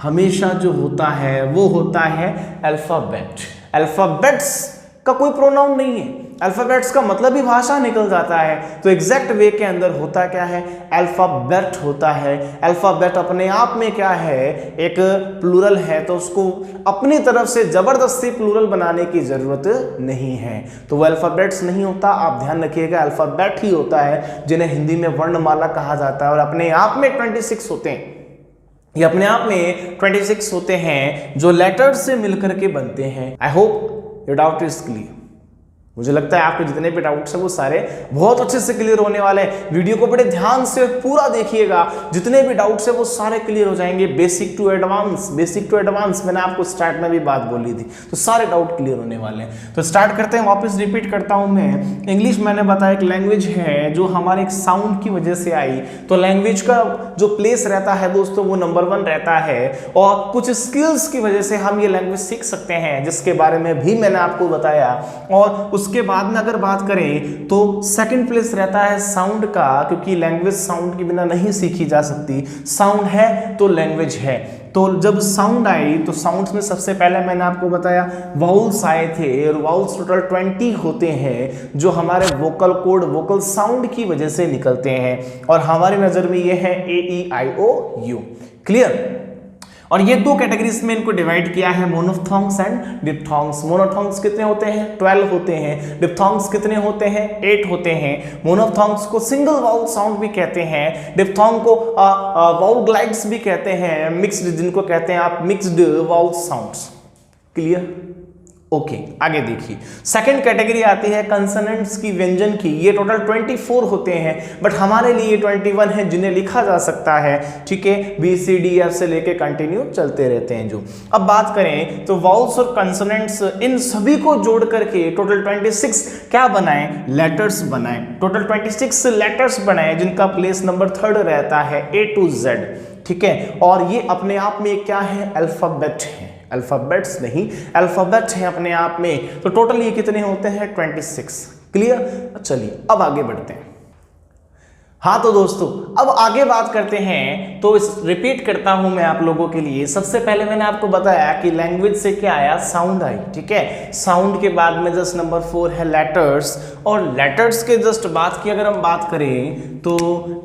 हमेशा जो होता है वो होता है अल्फाबेट। अल्फाबेट्स का कोई प्रोनाउन नहीं है, अल्फाबेट्स का मतलब ही भाषा निकल जाता है। तो एग्जैक्ट वे के अंदर होता क्या है, अल्फाबेट होता है। अल्फाबेट अपने आप में क्या है, एक प्लूरल है, तो उसको अपनी तरफ से जबरदस्ती प्लूरल बनाने की जरूरत नहीं है, तो वो अल्फाबेट्स नहीं होता। आप ध्यान रखिएगा, अल्फाबेट ही होता है जिन्हें हिंदी में वर्णमाला कहा जाता है, और अपने आप में 26 होते हैं। ये अपने आप में 26 होते हैं जो लेटर्स से मिलकर के बनते हैं। I hope your doubt is clear. मुझे लगता है आपके जितने भी डाउट्स हैं वो सारे बहुत अच्छे से क्लियर होने वाले हैं। वीडियो को बड़े ध्यान से पूरा देखिएगा, जितने भी डाउट्स हैं वो सारे क्लियर हो जाएंगे। Basic to advance, basic to advance मैंने आपको स्टार्ट में भी बात बोली थी, तो सारे डाउट क्लियर होने वाले हैं। तो स्टार्ट करते हैं, वापस रिपीट करता हूं मैं। इंग्लिश मैंने बताया एक लैंग्वेज है जो हमारे एक साउंड की वजह से आई, तो लैंग्वेज का जो प्लेस रहता है दोस्तों वो नंबर 1 रहता है, और कुछ स्किल्स की वजह से हम ये लैंग्वेज सीख सकते हैं, जिसके बारे में भी मैंने आपको बताया। और उसके बाद में अगर बात करें तो सेकंड प्लेस रहता है साउंड का, क्योंकि लैंग्वेज साउंड के बिना नहीं सीखी जा सकती। साउंड है तो लैंग्वेज है। तो जब साउंड आई तो साउंड्स में सबसे पहले मैंने आपको बताया वाउल्स आए थे, और वाउल्स टोटल 20 होते हैं जो हमारे वोकल कोड, वोकल साउंड की वजह से निकलते हैं, और हमारी नजर में ये है AEIOU। क्लियर? और ये दो कैटेगरीज में इनको डिवाइड किया है, मोनोफ्थोंग्स एंड डिप्थोंग्स। मोनोफ्थोंग्स कितने होते हैं? 12 होते हैं। डिप्थोंग्स कितने होते हैं? 8 होते हैं। मोनोफ्थोंग्स को सिंगल वाउल साउंड भी कहते हैं, डिप्थोंग को वाउल ग्लाइड्स भी कहते हैं, मिक्स्ड जिनको कहते हैं आप mixed vowel sounds. Clear? Okay, आगे देखिए। सेकंड कैटेगरी आती है कंसोनेंट्स की, व्यंजन की। ये टोटल 24 होते हैं, बट हमारे लिए 21 है जिन्हें लिखा जा सकता है। ठीक है, BCDF से लेके कंटिन्यू चलते रहते हैं जो। अब बात करें तो वाउल्स और कंसोनेंट्स, इन सभी को जोड़ करके टोटल 26 क्या बनाए? लेटर्स बनाए। टोटल 26 लेटर्स बनाए जिनका प्लेस नंबर 3 रहता है A to Z। ठीक है, और ये अपने आप में क्या है? अल्फाबेट है। अल्फाबेट्स नहीं, अल्फाबेट है अपने आप में। तो टोटल ये कितने होते हैं? 26। क्लियर? चलिए अब आगे बढ़ते हैं। हाँ तो दोस्तों अब आगे बात करते हैं, तो रिपीट करता हूं मैं आप लोगों के लिए। सबसे पहले मैंने आपको बताया कि लैंग्वेज से क्या आया? साउंड आई। ठीक है, साउंड के बाद में जस्ट नंबर 4 है लेटर्स, और लेटर्स के जस्ट बाद की अगर हम बात करें तो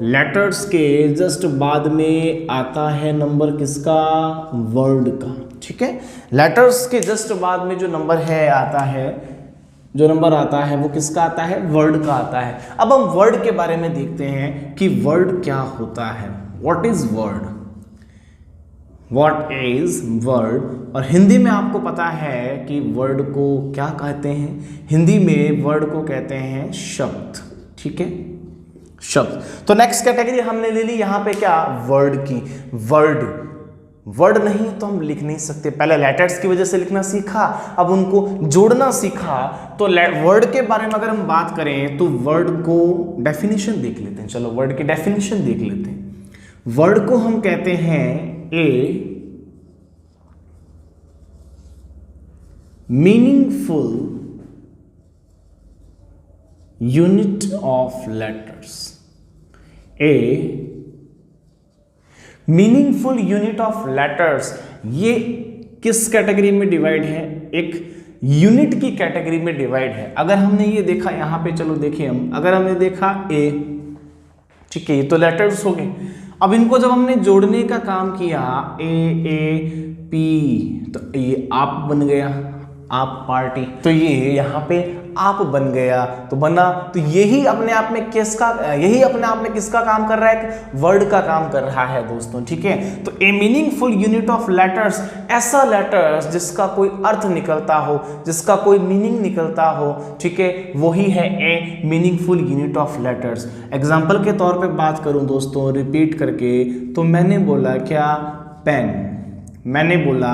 लेटर्स के जस्ट बाद में आता है नंबर किसका? वर्ड का। ठीक है, लेटर्स के जस्ट बाद में जो नंबर है आता है, जो नंबर आता है वो किसका आता है? वर्ड का आता है। अब हम वर्ड के बारे में देखते हैं कि वर्ड क्या होता है। What is word? What is word? और हिंदी में आपको पता है कि वर्ड को क्या कहते हैं? हिंदी में वर्ड को कहते हैं शब्द। ठीक है, शब्द। तो नेक्स्ट कैटेगरी हमने ले ली यहाँ पे क्या? वर्ड की। वर्ड, वर्ड नहीं तो हम लिख नहीं सकते। पहले लेटर्स की वजह से लिखना सीखा, अब उनको जोड़ना सीखा। तो वर्ड के बारे में अगर हम बात करें तो वर्ड को डेफिनेशन देख लेते हैं। चलो वर्ड की डेफिनेशन देख लेते हैं। वर्ड को हम कहते हैं ए meaningful unit of letters. A meaningful unit of letters, ये किस कैटेगरी में डिवाइड है? एक यूनिट की कैटेगरी में डिवाइड है। अगर हमने ये देखा यहाँ पे, चलो देखिए हम, अगर हमने देखा ए, ठीक है, ये तो लेटर्स हो गए। अब इनको जब हमने जोड़ने का काम किया, A P, तो ये आप बन गया, आप पार्टी, तो ये यहाँ पे आप बन गया, तो बना। तो यही अपने आप में किसका काम कर रहा है? वर्ड का काम कर रहा है दोस्तों। ठीक है, तो a meaningful unit of letters, ऐसा लेटर्स जिसका कोई अर्थ निकलता हो, जिसका कोई मीनिंग निकलता हो। ठीक है, वही है ए meaningful unit of letters. Example के तौर पे बात करूं दोस्तों रिपीट करके, तो मैंने बोला क्या? पेन। मैंने बोला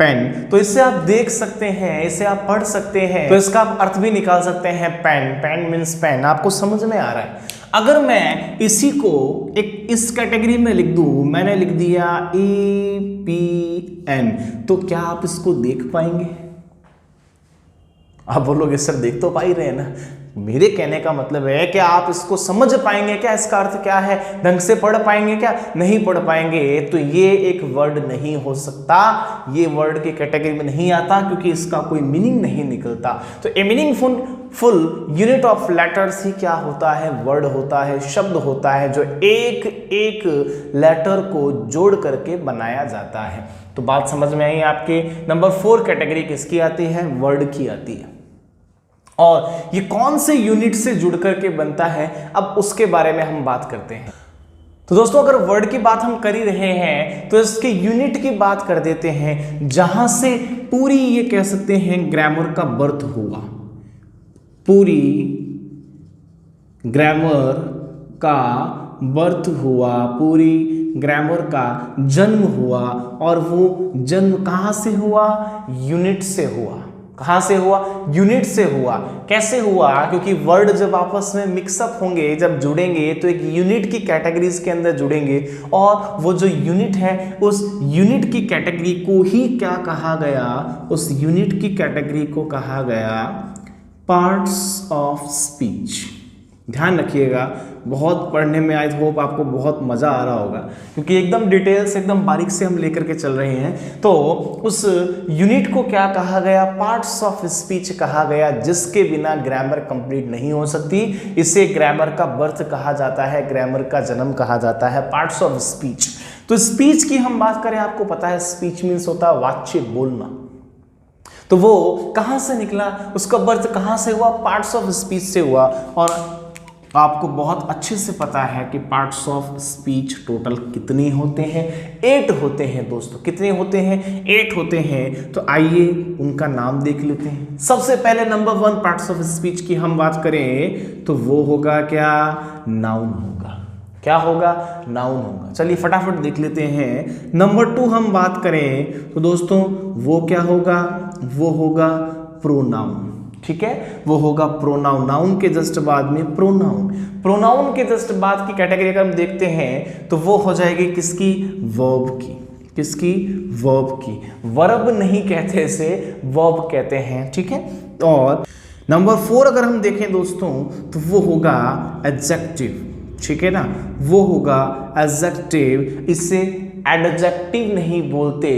पेन, तो इससे आप देख सकते हैं, इसे आप पढ़ सकते हैं, तो इसका आप अर्थ भी निकाल सकते हैं। Pen, pen means pen. आपको समझ में आ रहा है? अगर मैं इसी को एक इस कैटेगरी में लिख दूं, मैंने लिख दिया APN, तो क्या आप इसको देख पाएंगे? आप बोलोगे सर देख तो पा ही रहे हैं ना। मेरे कहने का मतलब है कि आप इसको समझ पाएंगे क्या, इसका अर्थ क्या है, ढंग से पढ़ पाएंगे क्या, नहीं पढ़ पाएंगे तो ये एक वर्ड नहीं हो सकता, ये वर्ड की कैटेगरी में नहीं आता, क्योंकि इसका कोई मीनिंग नहीं निकलता। तो a meaningful unit of letters ही क्या होता है, वर्ड होता है, शब्द होता है, जो एक एक लेटर को जोड़ करके बनाया जाता है। तो बात समझ में आई आपके। नंबर 4 कैटेगरी किसकी आती है, वर्ड की आती है। और ये कौन से यूनिट से जुड़ करके बनता है, अब उसके बारे में हम बात करते हैं। तो दोस्तों अगर वर्ड की बात हम कर ही रहे हैं तो इसके यूनिट की बात कर देते हैं, जहां से पूरी ये कह सकते हैं ग्रामर का बर्थ हुआ, पूरी ग्रामर का बर्थ हुआ, पूरी ग्रामर का जन्म हुआ। और वो जन्म कहां से हुआ, यूनिट से हुआ। कहां से हुआ, यूनिट से हुआ। कैसे हुआ, क्योंकि वर्ड जब आपस में मिक्सअप होंगे, जब जुड़ेंगे तो एक यूनिट की कैटेगरीज के अंदर जुड़ेंगे, और वो जो यूनिट है उस यूनिट की कैटेगरी को ही क्या कहा गया, उस यूनिट की कैटेगरी को कहा गया पार्ट्स ऑफ स्पीच। ध्यान रखिएगा, बहुत पढ़ने में आई होप आपको बहुत मजा आ रहा होगा, क्योंकि एकदम डिटेल से एकदम बारीक से हम लेकर के चल रहे हैं। तो उस यूनिट को क्या कहा गया, पार्ट्स ऑफ स्पीच कहा गया, जिसके बिना ग्रामर कंप्लीट नहीं हो सकती। इसे ग्रामर का बर्थ कहा जाता है, ग्रामर का जन्म कहा जाता है, पार्ट्स ऑफ स्पीच। तो स्पीच की हम बात करें, आपको पता है स्पीच मीन्स होता है वाच्य, बोलना। तो वो कहां से निकला, उसका बर्थ कहां से हुआ, पार्ट्स ऑफ स्पीच से हुआ। और आपको बहुत अच्छे से पता है कि पार्ट्स ऑफ स्पीच टोटल कितने होते हैं, 8 होते हैं दोस्तों। कितने होते हैं, 8 होते हैं। तो आइए उनका नाम देख लेते हैं। सबसे पहले नंबर 1 पार्ट्स ऑफ स्पीच की हम बात करें तो वो होगा क्या, नाउन होगा। क्या होगा, नाउन होगा। चलिए फटाफट देख लेते हैं। नंबर 2 हम बात करें तो दोस्तों वो क्या होगा, वो होगा प्रोनाउन। ठीक है, वो होगा प्रोनाउन। नाउन के जस्ट बाद में प्रोनाउन। प्रोनाउन के जस्ट बाद की कैटेगरी अगर हम देखते हैं तो वो हो जाएगी किसकी, वर्ब की। किसकी, वर्ब की। वर्ब नहीं कहते इसे, वर्ब कहते हैं। ठीक है, और नंबर 4 अगर हम देखें दोस्तों तो वो होगा एडजेक्टिव। ठीक है ना, वो होगा एडजेक्टिव। इससे एडजेक्टिव नहीं बोलते,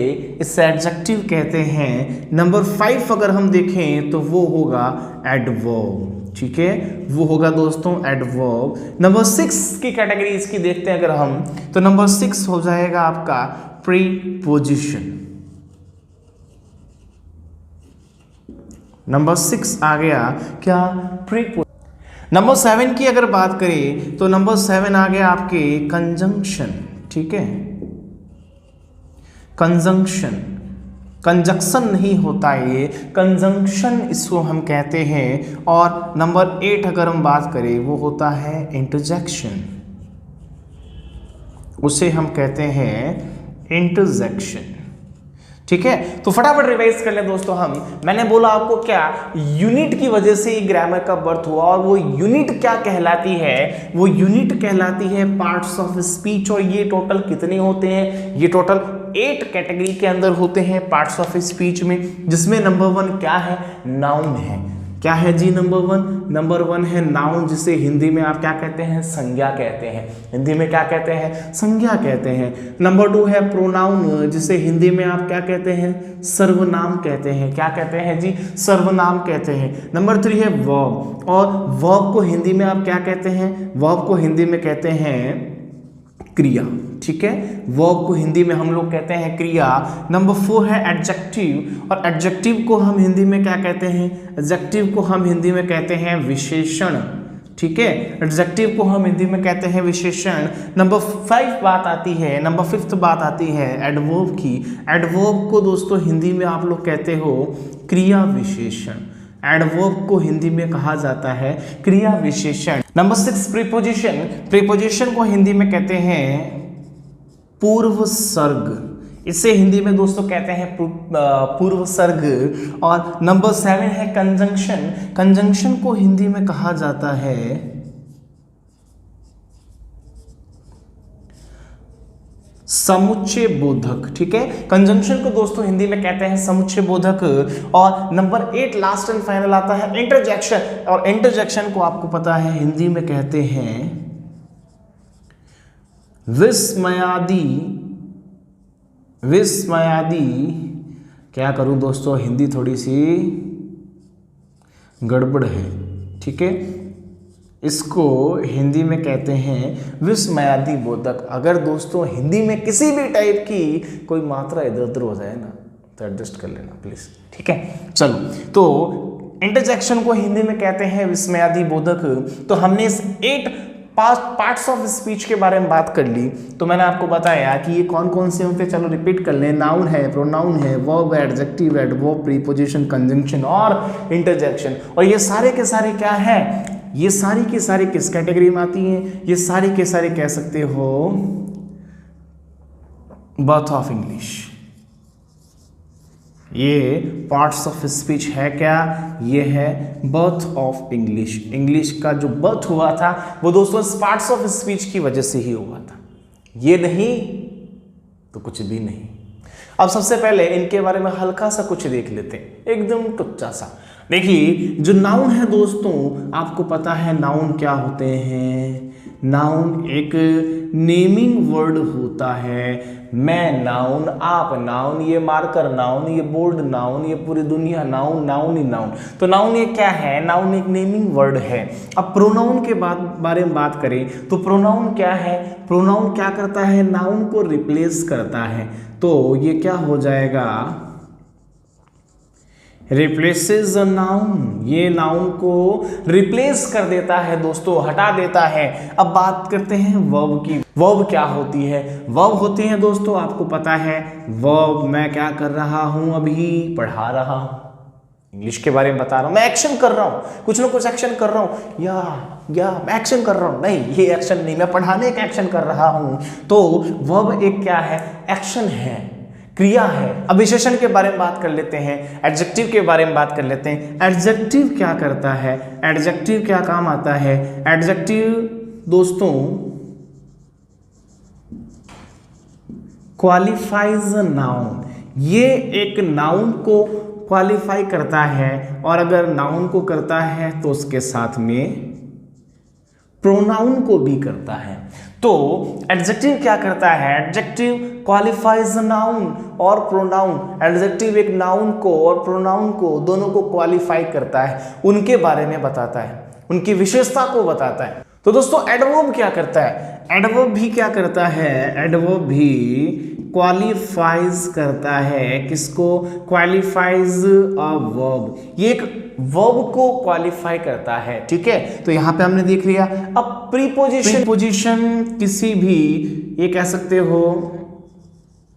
इसे एडजेक्टिव कहते हैं। नंबर 5 अगर हम देखें तो वो होगा एडवर्ब। ठीक है, वो होगा दोस्तों एडवर्ब। नंबर 6 की कैटेगरी इसकी देखते हैं अगर हम, तो नंबर 6 हो जाएगा आपका प्रीपोजिशन। नंबर 6 आ गया क्या, प्रीपोजिशन। नंबर 7 की अगर बात करें तो नंबर 7 आ गया आपके कंजंक्शन। ठीक है, कंजंक्शन, कंजक्शन नहीं होता ये, कंजंक्शन इसको हम कहते हैं। और नंबर 8 अगर हम बात करें वो होता है इंटरजेक्शन, उसे हम कहते हैं इंटरजेक्शन। ठीक है, तो फटाफट रिवाइज कर ले दोस्तों हम। मैंने बोला आपको क्या, यूनिट की वजह से ग्रामर का बर्थ हुआ, और वो यूनिट क्या कहलाती है, वो यूनिट कहलाती है पार्ट्स ऑफ स्पीच। और ये टोटल कितने होते हैं, ये टोटल 8 कैटेगरी के अंदर होते हैं पार्ट्स ऑफ स्पीच में, जिसमें नंबर 1 क्या है, नाउन है। क्या है जी, नंबर 1, नंबर 1 है नाउन, जिसे हिंदी में आप क्या कहते हैं, संज्ञा कहते हैं। हिंदी में क्या कहते हैं, संज्ञा कहते हैं। नंबर 2 है प्रोनाउन, जिसे हिंदी में आप क्या कहते हैं, सर्वनाम कहते हैं। क्या कहते हैं जी, सर्वनाम कहते हैं। नंबर 3 है वर्ब, और वर्ब को हिंदी में आप क्या कहते हैं, वर्ब को हिंदी में कहते हैं क्रिया। ठीक है, वर्ब को हिंदी में हम लोग कहते हैं क्रिया। नंबर 4 है एडजेक्टिव, और एडजेक्टिव को हम हिंदी में क्या कहते हैं, एडजेक्टिव को हम हिंदी में कहते हैं विशेषण। ठीक है, एडजेक्टिव को हम हिंदी में कहते हैं विशेषण। नंबर 5 बात आती है, नंबर 5th बात आती है एडवर्ब की। एडवर्ब को दोस्तों हिंदी में आप लोग कहते हो क्रिया विशेषण। एडवर्ब को हिंदी में कहा जाता है क्रिया विशेषण। Number 6 preposition. प्रीपोजिशन को हिंदी में कहते हैं पूर्व सर्ग, इसे हिंदी में दोस्तों कहते हैं पूर्व सर्ग। और नंबर 7 है कंजंक्शन। कंजंक्शन को हिंदी में कहा जाता है समुच्चय बोधक, ठीक है। कंजंक्शन को दोस्तों हिंदी में कहते हैं समुच्चय बोधक। और नंबर 8 लास्ट एंड फाइनल आता है इंटरजेक्शन, और इंटरजेक्शन को आपको पता है हिंदी में कहते हैं विस्मयादि। क्या करूं दोस्तों, हिंदी थोड़ी सी गड़बड़ है, ठीक है। इसको हिंदी में कहते हैं विस्मयादि बोधक। अगर दोस्तों हिंदी में किसी भी टाइप की कोई मात्रा इधर उधर हो जाए ना तो एडजस्ट कर लेना प्लीज, ठीक है। चलो, तो इंटरजेक्शन को हिंदी में कहते हैं विस्मयादि बोधक। तो हमने इस 8 पार्ट्स ऑफ स्पीच के बारे में बात कर ली। तो मैंने आपको बताया कि ये कौन कौन से होते हैं, चलो रिपीट कर लें। नाउन है, प्रोनाउन है, वर्ब है, एडजेक्टिव, एडवर्ब, प्रीपोजिशन, कंजंक्शन और इंटरजेक्शन। और ये सारे के सारे क्या है, ये सारी के सारी किस कैटेगरी में आती हैं, ये सारी के सारे कह सकते हो बर्थ ऑफ इंग्लिश। ये पार्ट्स ऑफ स्पीच है क्या, ये है बर्थ ऑफ इंग्लिश। इंग्लिश का जो बर्थ हुआ था वो दोस्तों इस पार्ट्स ऑफ स्पीच की वजह से ही हुआ था। ये नहीं तो कुछ भी नहीं। अब सबसे पहले इनके बारे में हल्का सा कुछ देख लेते हैं, एकदम टुच्चा सा। देखिए, जो नाउन है दोस्तों, आपको पता है नाउन क्या होते हैं। नाउन एक नेमिंग वर्ड होता है। मैं नाउन, आप नाउन, ये मार्कर नाउन, ये बोर्ड नाउन, ये पूरी दुनिया नाउन, नाउन ही नाउन। तो नाउन ये क्या है, नाउन एक नेमिंग वर्ड है। अब प्रोनाउन के बारे में बात करें तो प्रोनाउन क्या है, प्रोनाउन क्या करता है, नाउन को रिप्लेस करता है। तो ये क्या हो जाएगा, रिप्लेसेस अ नाउन। ये नाउन को रिप्लेस कर देता है दोस्तों, हटा देता है। अब बात करते हैं वर्ब की। वर्ब क्या होती है, वर्ब होती है दोस्तों, आपको पता है वर्ब मैं क्या कर रहा हूं, अभी पढ़ा रहा हूं, इंग्लिश के बारे में बता रहा हूं, मैं एक्शन कर रहा हूं, कुछ ना कुछ एक्शन कर रहा हूं, या मैं एक्शन कर रहा हूं, नहीं ये एक्शन नहीं, मैं पढ़ाने का एक्शन कर रहा हूं। तो वर्ब एक क्या है, एक्शन है, क्रिया है। अब विशेषण के बारे में बात कर लेते हैं, एडजेक्टिव के बारे में बात कर लेते हैं। एडजेक्टिव क्या करता है, एडजेक्टिव क्या काम आता है। एडजेक्टिव दोस्तों क्वालिफाइज अ नाउन। ये एक नाउन को क्वालिफाई करता है, और अगर नाउन को करता है तो उसके साथ में प्रोनाउन को भी करता है। तो एडजेक्टिव क्या करता है, एडजेक्टिव क्वालिफाइज नाउन और प्रोनाउन। एडजेक्टिव एक नाउन को और प्रोनाउन को दोनों को क्वालिफाई करता है, उनके बारे में बताता है, उनकी विशेषता को बताता है। तो दोस्तों एडवर्ब क्या करता है, एडवर्ब भी क्या करता है, एडवर्ब भी क्वालिफाइज करता है। किसको, क्वालिफाइज अ वर्ब। ये एक वर्ब को क्वालिफाई करता है, ठीक है। तो यहां पे हमने देख लिया। अब प्रीपोजिशन किसी भी, ये कह सकते हो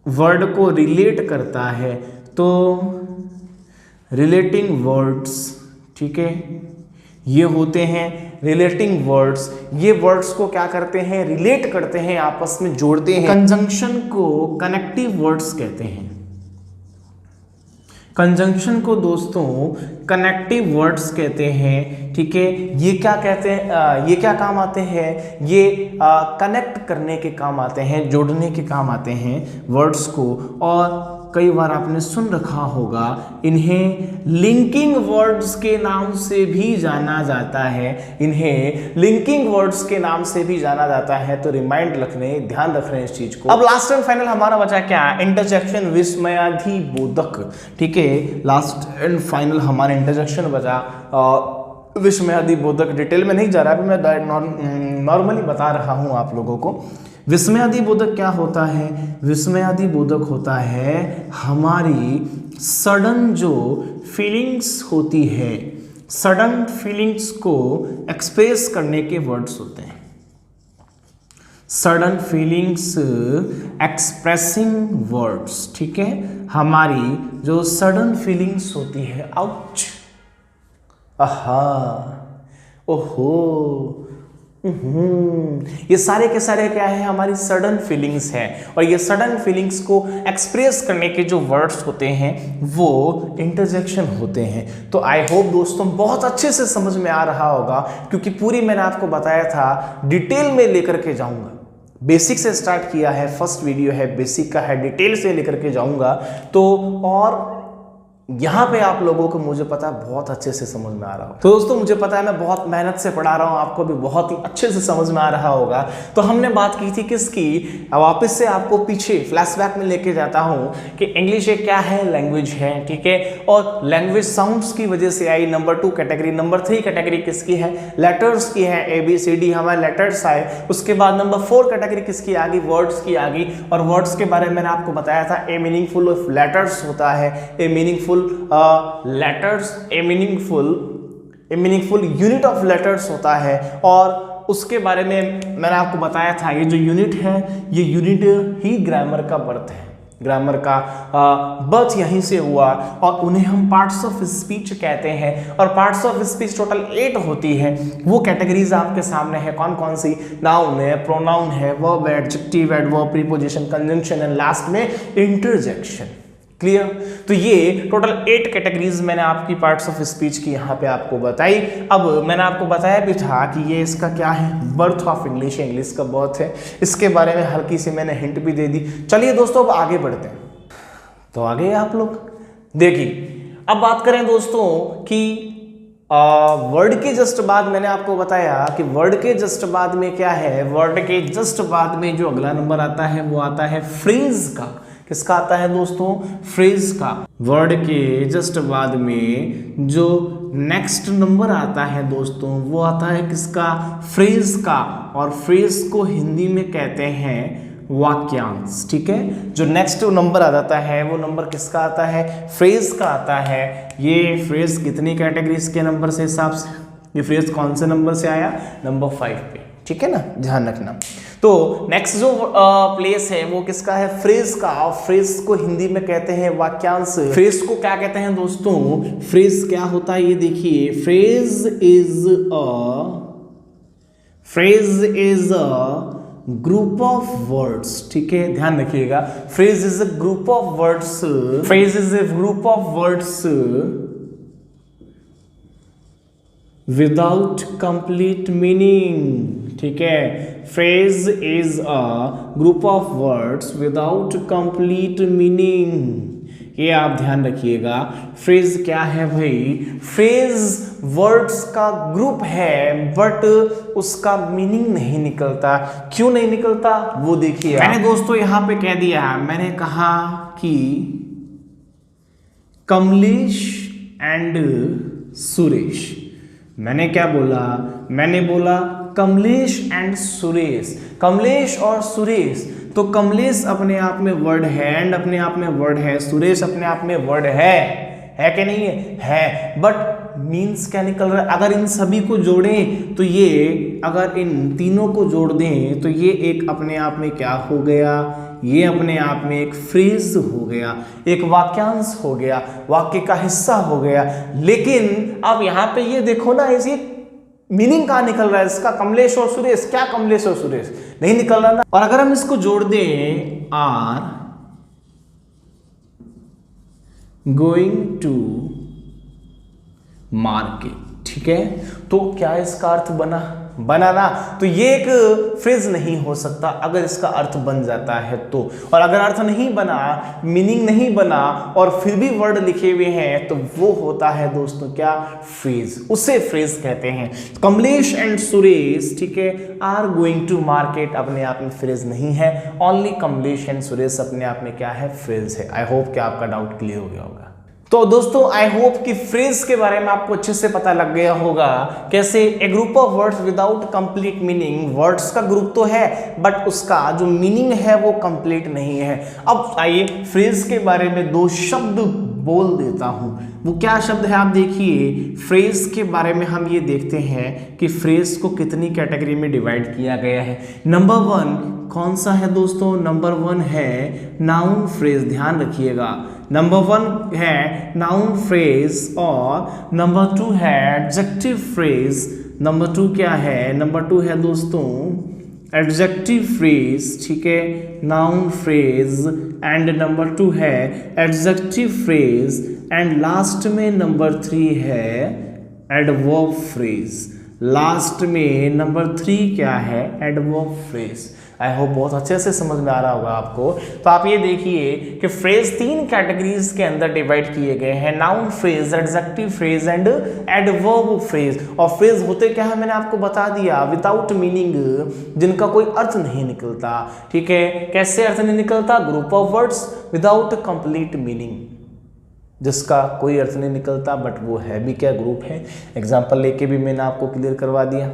वर्ड को रिलेट करता है। तो रिलेटिंग वर्ड्स, ठीक है, ये होते हैं रिलेटिंग वर्ड्स। ये वर्ड्स को क्या करते हैं, रिलेट करते हैं, आपस में जोड़ते हैं। कंजंक्शन को कनेक्टिव वर्ड्स कहते हैं। कंजंक्शन को दोस्तों कनेक्टिव वर्ड्स कहते हैं, ठीक है। ये क्या कहते हैं, ये क्या काम आते हैं, ये कनेक्ट करने के काम आते हैं, जोड़ने के काम आते हैं वर्ड्स को। और कई बार आपने सुन रखा होगा, इन्हें लिंकिंग वर्ड्स के नाम से भी जाना जाता है। इन्हें लिंकिंग वर्ड्स के नाम से भी जाना जाता है। तो रिमाइंड रखने, ध्यान रख रहे हैं इस चीज को। अब लास्ट एंड फाइनल हमारा बचा क्या, इंटरजेक्शन विस्मयादि बोधक, ठीक है। लास्ट एंड फाइनल हमारा इंटरजेक्शन बचा विस्मयादि बोधक। डिटेल में नहीं जा रहा, अभी मैं नॉर्मली बता रहा हूं आप लोगों को। विस्मयादि बोधक क्या होता है, विस्मयादि बोधक होता है हमारी सडन जो फीलिंग्स होती है, सडन फीलिंग्स को एक्सप्रेस करने के वर्ड्स होते हैं। सडन फीलिंग्स एक्सप्रेसिंग वर्ड्स, ठीक है। हमारी जो सडन फीलिंग्स होती है, आउच, आहा, ओहो, ये सारे के सारे क्या है, हमारी सडन फीलिंग्स है। और ये सडन फीलिंग्स को एक्सप्रेस करने के जो वर्ड्स होते हैं वो इंटरजेक्शन होते हैं। तो आई होप दोस्तों बहुत अच्छे से समझ में आ रहा होगा, क्योंकि पूरी मैंने आपको बताया था, डिटेल में लेकर के जाऊंगा, बेसिक से स्टार्ट किया है, फर्स्ट वीडियो है, बेसिक का है, डिटेल से लेकर के जाऊंगा। तो और यहाँ पे आप लोगों को मुझे पता है बहुत अच्छे से समझ में आ रहा हो। तो दोस्तों मुझे पता है मैं बहुत मेहनत से पढ़ा रहा हूँ, आपको भी बहुत ही अच्छे से समझ में आ रहा होगा। तो हमने बात की थी किसकी, वापस से आपको पीछे फ्लैशबैक में लेके जाता हूँ कि इंग्लिश एक क्या है, लैंग्वेज है, ठीक है। और लैंग्वेज साउंड्स की वजह से आई नंबर 2 कैटेगरी। नंबर 3 कैटेगरी किसकी है, लेटर्स की है, ABCD हमारे लेटर्स आए। उसके बाद नंबर 4 कैटेगरी किसकी आ गई, वर्ड्स की आ गई। और वर्ड्स के बारे में मैंने आपको बताया था, ए मीनिंगफुल ऑफ लेटर्स होता है, ए meaningful letters, A meaningful unit of letters होता है। और उसके बारे में मैंने आपको बताया था, ये जो यूनिट है ये यूनिट ही ग्रामर का बर्थ है, ग्रामर का बर्थ यहीं से हुआ। और उन्हें हम पार्ट्स ऑफ स्पीच कहते हैं। और पार्ट्स ऑफ स्पीच टोटल 8 होती है। वो कैटेगरीज आपके सामने है, कौन कौन सी, नाउन है, प्रोनाउन है, verb, adjective, adverb, preposition, conjunction and last में इंटरजेक्शन। क्लियर। तो ये टोटल 8 कैटेगरीज मैंने आपकी पार्ट्स ऑफ स्पीच की यहाँ पे आपको बताई। अब मैंने आपको बताया भी था कि ये इसका क्या है, बर्थ ऑफ इंग्लिश, इंग्लिश का बर्थ है। इसके बारे में हल्की सी मैंने हिंट भी दे दी। चलिए दोस्तों अब आगे बढ़ते हैं। तो आगे आप लोग देखिए, अब बात करें दोस्तों कि वर्ड के जस्ट बाद मैंने आपको बताया कि वर्ड के जस्ट बाद में क्या है, वर्ड के जस्ट बाद में जो अगला नंबर आता है वो आता है फ्रेज का। किसका आता है दोस्तों, फ्रेज का। वर्ड के जस्ट बाद में जो नेक्स्ट नंबर आता है दोस्तों वो आता है किसका, फ्रेज का। और फ्रेज को हिंदी में कहते हैं वाक्यांश, ठीक है। जो नेक्स्ट नंबर आ जाता है वो नंबर किसका आता है, फ्रेज का आता है। ये फ्रेज कितनी कैटेगरीज के नंबर से हिसाब से, ये फ्रेज कौन से नंबर से आया, नंबर 5 पे, ठीक है ना, ध्यान रखना। तो नेक्स्ट जो प्लेस है वो किसका है, फ्रेज का। और फ्रेज को हिंदी में कहते हैं वाक्यांश। फ्रेज को क्या कहते हैं दोस्तों, फ्रेज क्या होता है ये देखिए, phrase is a group of words, ठीक है, ध्यान रखिएगा। Phrase is a group of words, phrase is a group of words without complete meaning, ठीक है। Phrase is a group of words without complete meaning, ये आप ध्यान रखिएगा। फ्रेज क्या है भाई, फ्रेज वर्ड्स का ग्रुप है बट उसका मीनिंग नहीं निकलता। क्यों नहीं निकलता वो देखिए। मैंने दोस्तों यहां पे कह दिया, मैंने कहा कि कमलेश एंड सुरेश। मैंने क्या बोला, मैंने बोला कमलेश एंड सुरेश, कमलेश और सुरेश। तो कमलेश अपने आप में वर्ड है, एंड अपने आप में वर्ड है, सुरेश अपने आप में वर्ड है कि नहीं है, बट मीन्स क्या निकल रहा है, अगर इन सभी को जोड़ें तो ये, अगर इन तीनों को जोड़ दें तो ये एक अपने आप में क्या हो गया, ये अपने आप में एक फ्रेज हो गया, एक वाक्यांश हो गया, वाक्य का हिस्सा हो गया। लेकिन अब यहाँ पे ये देखो ना, इसी मीनिंग कहाँ निकल रहा है इसका, कमलेश और सुरेश, क्या कमलेश और सुरेश नहीं निकल रहा ना। और अगर हम इसको जोड़ दें, आर गोइंग टू मार्केट, ठीक है, तो क्या इसका अर्थ बना ना। तो ये एक फ्रेज नहीं हो सकता अगर इसका अर्थ बन जाता है तो। और अगर अर्थ नहीं बना, मीनिंग नहीं बना और फिर भी वर्ड लिखे हुए हैं तो वो होता है दोस्तों क्या, फ्रेज, उसे फ्रेज कहते हैं। कमलेश एंड सुरेश, ठीक है, आर गोइंग टू मार्केट अपने आप में फ्रेज नहीं है, ओनली कमलेश एंड सुरेश अपने आप में क्या है, फ्रेज है। आई होप कि आपका डाउट क्लियर हो गया होगा। तो दोस्तों आई होप कि फ्रेज के बारे में आपको अच्छे से पता लग गया होगा। कैसे, a group of words without complete meaning, words का ग्रुप तो है बट उसका जो मीनिंग है वो कंप्लीट नहीं है। अब आइए फ्रेज के बारे में 2 शब्द बोल देता हूं। वो क्या शब्द है आप देखिए। फ्रेज के बारे में हम ये देखते हैं कि फ्रेज को कितनी कैटेगरी में डिवाइड किया गया है। नंबर 1 कौन सा है दोस्तों, नंबर 1 है नाउन फ्रेज, ध्यान रखिएगा। नंबर 1 है नाउन फ्रेज और नंबर 2 है एडजेक्टिव फ्रेज। नंबर 2 क्या है, नंबर 2 है दोस्तों एडजेक्टिव फ्रेज, ठीक है, नाउन फ्रेज एंड नंबर 2 है एडजेक्टिव फ्रेज एंड लास्ट में नंबर 3 है एडवर्ब फ्रेज। लास्ट में नंबर 3 क्या है, एडवर्ब फ्रेज। आई होप बहुत अच्छे से समझ में आ रहा होगा आपको। तो आप ये देखिए कि फ्रेज 3 कैटेगरीज के अंदर डिवाइड किए गए हैं, noun phrase, adjective phrase and adverb phrase. और फ्रेज होते क्या है मैंने आपको बता दिया, विदाउट मीनिंग, जिनका कोई अर्थ नहीं निकलता। ठीक है, कैसे अर्थ नहीं निकलता, group of words without complete meaning, जिसका कोई अर्थ नहीं निकलता बट वो है भी क्या, ग्रुप है। एग्जाम्पल लेके भी मैंने आपको क्लियर करवा दिया।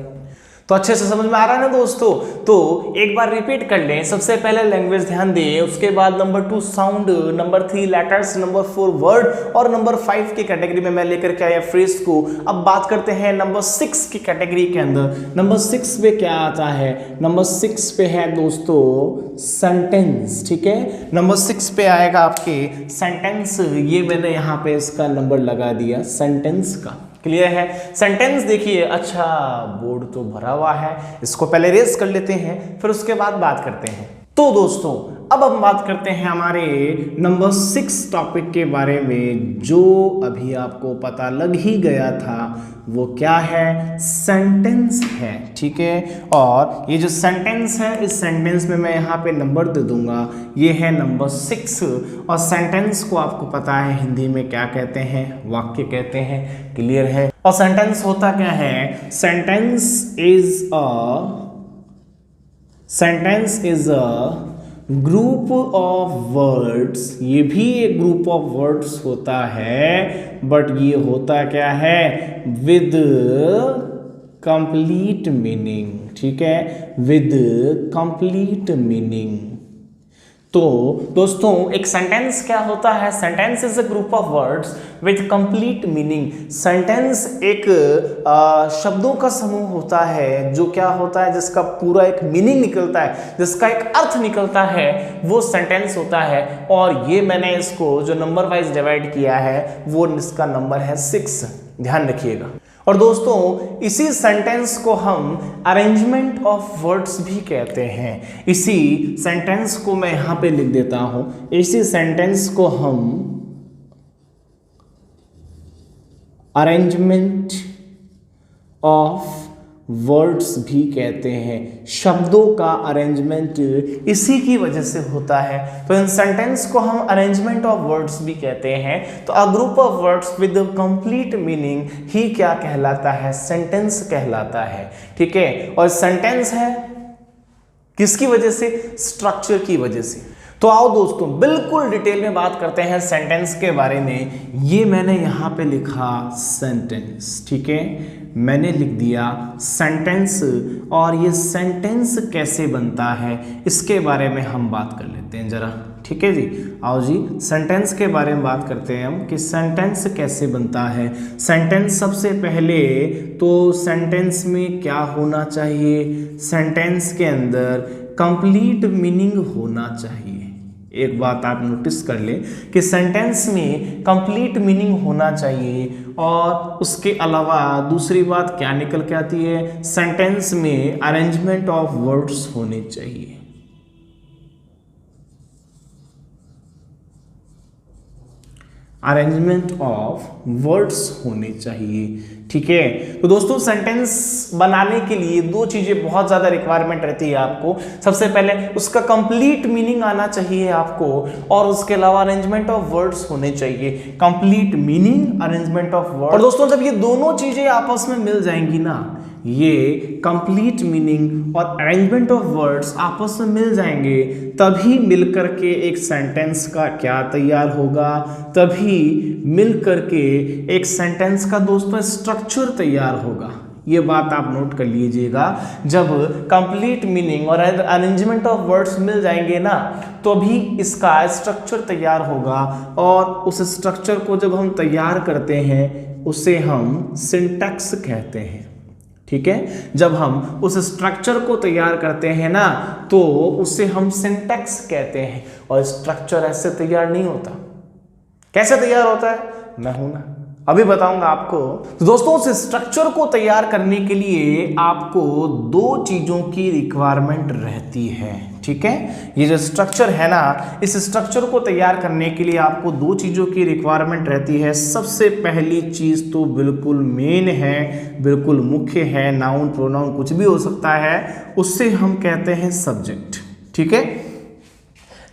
तो अच्छे से समझ में आ रहा है ना दोस्तों। तो एक बार रिपीट कर लें, सबसे पहले लैंग्वेज ध्यान दें, उसके बाद number 2 sound, number 3 letters, number 4 word, और नंबर 5 की कैटेगरी में मैं लेकर के आया फ्रेज को। अब बात करते हैं नंबर 6 की कैटेगरी के अंदर। नंबर 6 पे क्या आता है, नंबर 6 पे है दोस्तों सेंटेंस। ठीक है, नंबर 6 पे आएगा आपके सेंटेंस। ये मैंने यहाँ पे इसका नंबर लगा दिया सेंटेंस का। क्लियर है, सेंटेंस देखिए। अच्छा, बोर्ड तो भरा हुआ है, इसको पहले रेज कर लेते हैं, फिर उसके बाद बात करते हैं। तो दोस्तों अब हम बात करते हैं हमारे नंबर 6 टॉपिक के बारे में, जो अभी आपको पता लग ही गया था। वो क्या है, सेंटेंस है। ठीक है, और ये जो सेंटेंस है, इस सेंटेंस में मैं यहाँ पे नंबर दे दूंगा, ये है नंबर 6। और सेंटेंस को आपको पता है हिंदी में क्या कहते हैं, वाक्य कहते हैं। क्लियर है, और सेंटेंस होता क्या है, sentence is a group of words. ये भी एक ग्रुप ऑफ वर्ड्स होता है, बट ये होता क्या है, विद कंप्लीट मीनिंग। ठीक है, विद कंप्लीट मीनिंग। तो दोस्तों एक सेंटेंस क्या होता है, sentence is a group of words with complete meaning. Sentence एक शब्दों का समूह होता है, जो क्या होता है, जिसका पूरा एक मीनिंग निकलता है, जिसका एक अर्थ निकलता है, वो सेंटेंस होता है। और ये मैंने इसको जो नंबर वाइज डिवाइड किया है, वो इसका नंबर है 6, ध्यान रखिएगा। और दोस्तों इसी सेंटेंस को हम अरेंजमेंट ऑफ वर्ड्स भी कहते हैं। इसी सेंटेंस को मैं यहां पे लिख देता हूं, इसी सेंटेंस को हम अरेंजमेंट ऑफ वर्ड्स भी कहते हैं। शब्दों का अरेंजमेंट इसी की वजह से होता है, तो इन सेंटेंस को हम अरेंजमेंट ऑफ वर्ड्स भी कहते हैं। तो a group of words with complete meaning ही क्या कहलाता है, सेंटेंस कहलाता है। ठीक है, और सेंटेंस है किसकी वजह से, स्ट्रक्चर की वजह से। तो आओ दोस्तों बिल्कुल डिटेल में बात करते हैं सेंटेंस के बारे में। ये मैंने यहां पे लिखा सेंटेंस। ठीक है, मैंने लिख दिया सेंटेंस, और ये सेंटेंस कैसे बनता है इसके बारे में हम बात कर लेते हैं जरा। ठीक है जी, आओ जी सेंटेंस के बारे में बात करते हैं हम कि सेंटेंस कैसे बनता है। सेंटेंस सबसे पहले तो सेंटेंस में क्या होना चाहिए, सेंटेंस के अंदर कंप्लीट मीनिंग होना चाहिए। एक बात आप नोटिस कर ले कि सेंटेंस में कंप्लीट मीनिंग होना चाहिए, और उसके अलावा दूसरी बात क्या निकल के आती है, सेंटेंस में अरेंजमेंट ऑफ वर्ड्स होने चाहिए। अरेंजमेंट ऑफ वर्ड्स होने चाहिए। ठीक है, तो दोस्तों सेंटेंस बनाने के लिए दो चीजें बहुत ज्यादा रिक्वायरमेंट रहती है आपको। सबसे पहले उसका कंप्लीट मीनिंग आना चाहिए आपको, और उसके अलावा अरेंजमेंट ऑफ वर्ड्स होने चाहिए। Complete meaning, arrangement of words. और दोस्तों जब ये दोनों चीजें आपस में मिल जाएंगी ना, ये कंप्लीट मीनिंग और अरेंजमेंट ऑफ वर्ड्स आपस में मिल जाएंगे, तभी मिलकर के एक सेंटेंस का क्या तैयार होगा, तभी मिलकर के एक सेंटेंस का दोस्तों स्ट्रक्चर तैयार होगा। ये बात आप नोट कर लीजिएगा। जब कंप्लीट मीनिंग और अरेंजमेंट ऑफ वर्ड्स मिल जाएंगे ना, तो भी इसका स्ट्रक्चर तैयार होगा, और उस स्ट्रक्चर को जब हम तैयार करते हैं उसे हम सिंटैक्स कहते हैं। ठीक है, जब हम उस स्ट्रक्चर को तैयार करते हैं ना, तो उसे हम सिंटैक्स कहते हैं। और स्ट्रक्चर ऐसे तैयार नहीं होता। कैसे तैयार होता है, मैं हूं ना, अभी बताऊंगा आपको। तो दोस्तों उस स्ट्रक्चर को तैयार करने के लिए आपको दो चीजों की रिक्वायरमेंट रहती है, ठीक है। ये जो स्ट्रक्चर है ना, इस स्ट्रक्चर को तैयार करने के लिए आपको दो चीजों की रिक्वायरमेंट रहती है। सबसे पहली चीज तो बिल्कुल मेन है, बिल्कुल मुख्य है, नाउन प्रोनाउन कुछ भी हो सकता है, उससे हम कहते हैं सब्जेक्ट, ठीक है।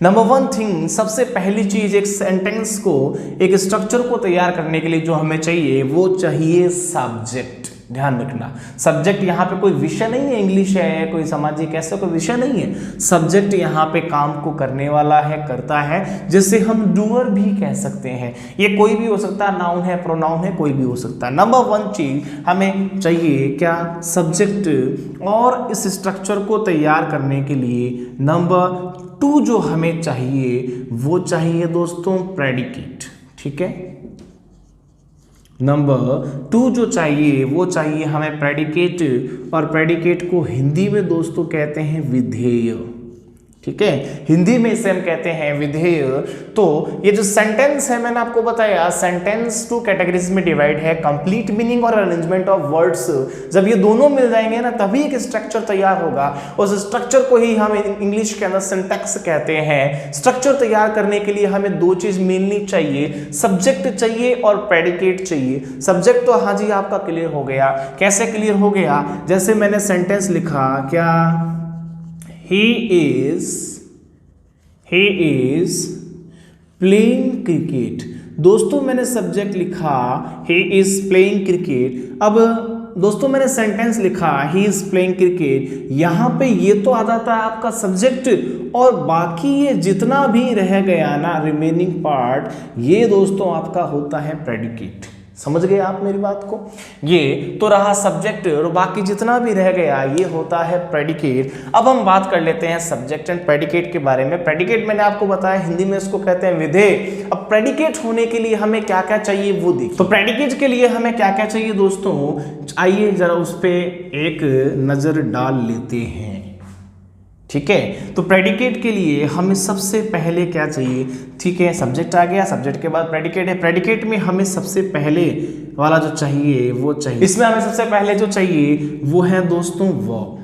नंबर वन थिंग, सबसे पहली चीज एक सेंटेंस को, एक स्ट्रक्चर को तैयार करने के लिए जो हमें चाहिए वो चाहिए सब्जेक्ट। ध्यान रखना, सब्जेक्ट यहाँ पे कोई विषय नहीं है, इंग्लिश है, कोई सामाजिक ऐसा कोई विषय नहीं है। सब्जेक्ट यहाँ पे काम को करने वाला है, करता है, जिसे हम डूअर भी कह सकते हैं। ये कोई भी हो सकता है, नाउन है, प्रोनाउन है, कोई भी हो सकता है। नंबर वन चीज हमें चाहिए क्या, सब्जेक्ट। और इस स्ट्रक्चर को तैयार करने के लिए नंबर टू जो हमें चाहिए वो चाहिए दोस्तों प्रेडिकेट, ठीक है। नंबर टू जो चाहिए वो चाहिए हमें प्रेडिकेट, और प्रेडिकेट को हिंदी में दोस्तों कहते हैं विधेय, ठीक है। हिंदी में इसे हम कहते हैं विधेय। तो ये जो सेंटेंस है, मैंने आपको बताया सेंटेंस टू कैटेगरीज में डिवाइड है, कंप्लीट मीनिंग और अरेंजमेंट ऑफ वर्ड्स। जब ये दोनों मिल जाएंगे ना, तभी एक स्ट्रक्चर तैयार होगा। उस स्ट्रक्चर को ही हम इंग्लिश के अंदर सिंटैक्स कहते हैं। स्ट्रक्चर तैयार करने के लिए हमें दो चीज मेनली चाहिए, सब्जेक्ट चाहिए और प्रेडिकेट चाहिए। सब्जेक्ट तो हाँ जी आपका क्लियर हो गया। कैसे क्लियर हो गया, जैसे मैंने सेंटेंस लिखा क्या, he is playing cricket। दोस्तों मैंने सब्जेक्ट लिखा he is playing cricket। अब दोस्तों मैंने सेंटेंस लिखा he is playing cricket। यहाँ पे ये तो आ जाता है आपका सब्जेक्ट, और बाकी ये जितना भी रह गया ना, रिमेनिंग पार्ट, ये दोस्तों आपका होता है प्रेडिकेट। समझ गए आप मेरी बात को। ये तो रहा सब्जेक्ट, और बाकी जितना भी रह गया ये होता है प्रेडिकेट। अब हम बात कर लेते हैं सब्जेक्ट एंड प्रेडिकेट के बारे में। प्रेडिकेट मैंने आपको बताया हिंदी में इसको कहते हैं विधेय। अब प्रेडिकेट होने के लिए हमें क्या क्या चाहिए वो देखिए। तो प्रेडिकेट के लिए हमें क्या क्या चाहिए दोस्तों, आइए जरा उस पर एक नजर डाल लेते हैं, ठीक है। तो प्रेडिकेट के लिए हमें सबसे पहले क्या चाहिए, ठीक है, सब्जेक्ट आ गया, सब्जेक्ट के बाद प्रेडिकेट है। प्रेडिकेट में हमें सबसे पहले वाला जो चाहिए वो चाहिए, इसमें हमें सबसे पहले जो चाहिए वो है दोस्तों वर्ब।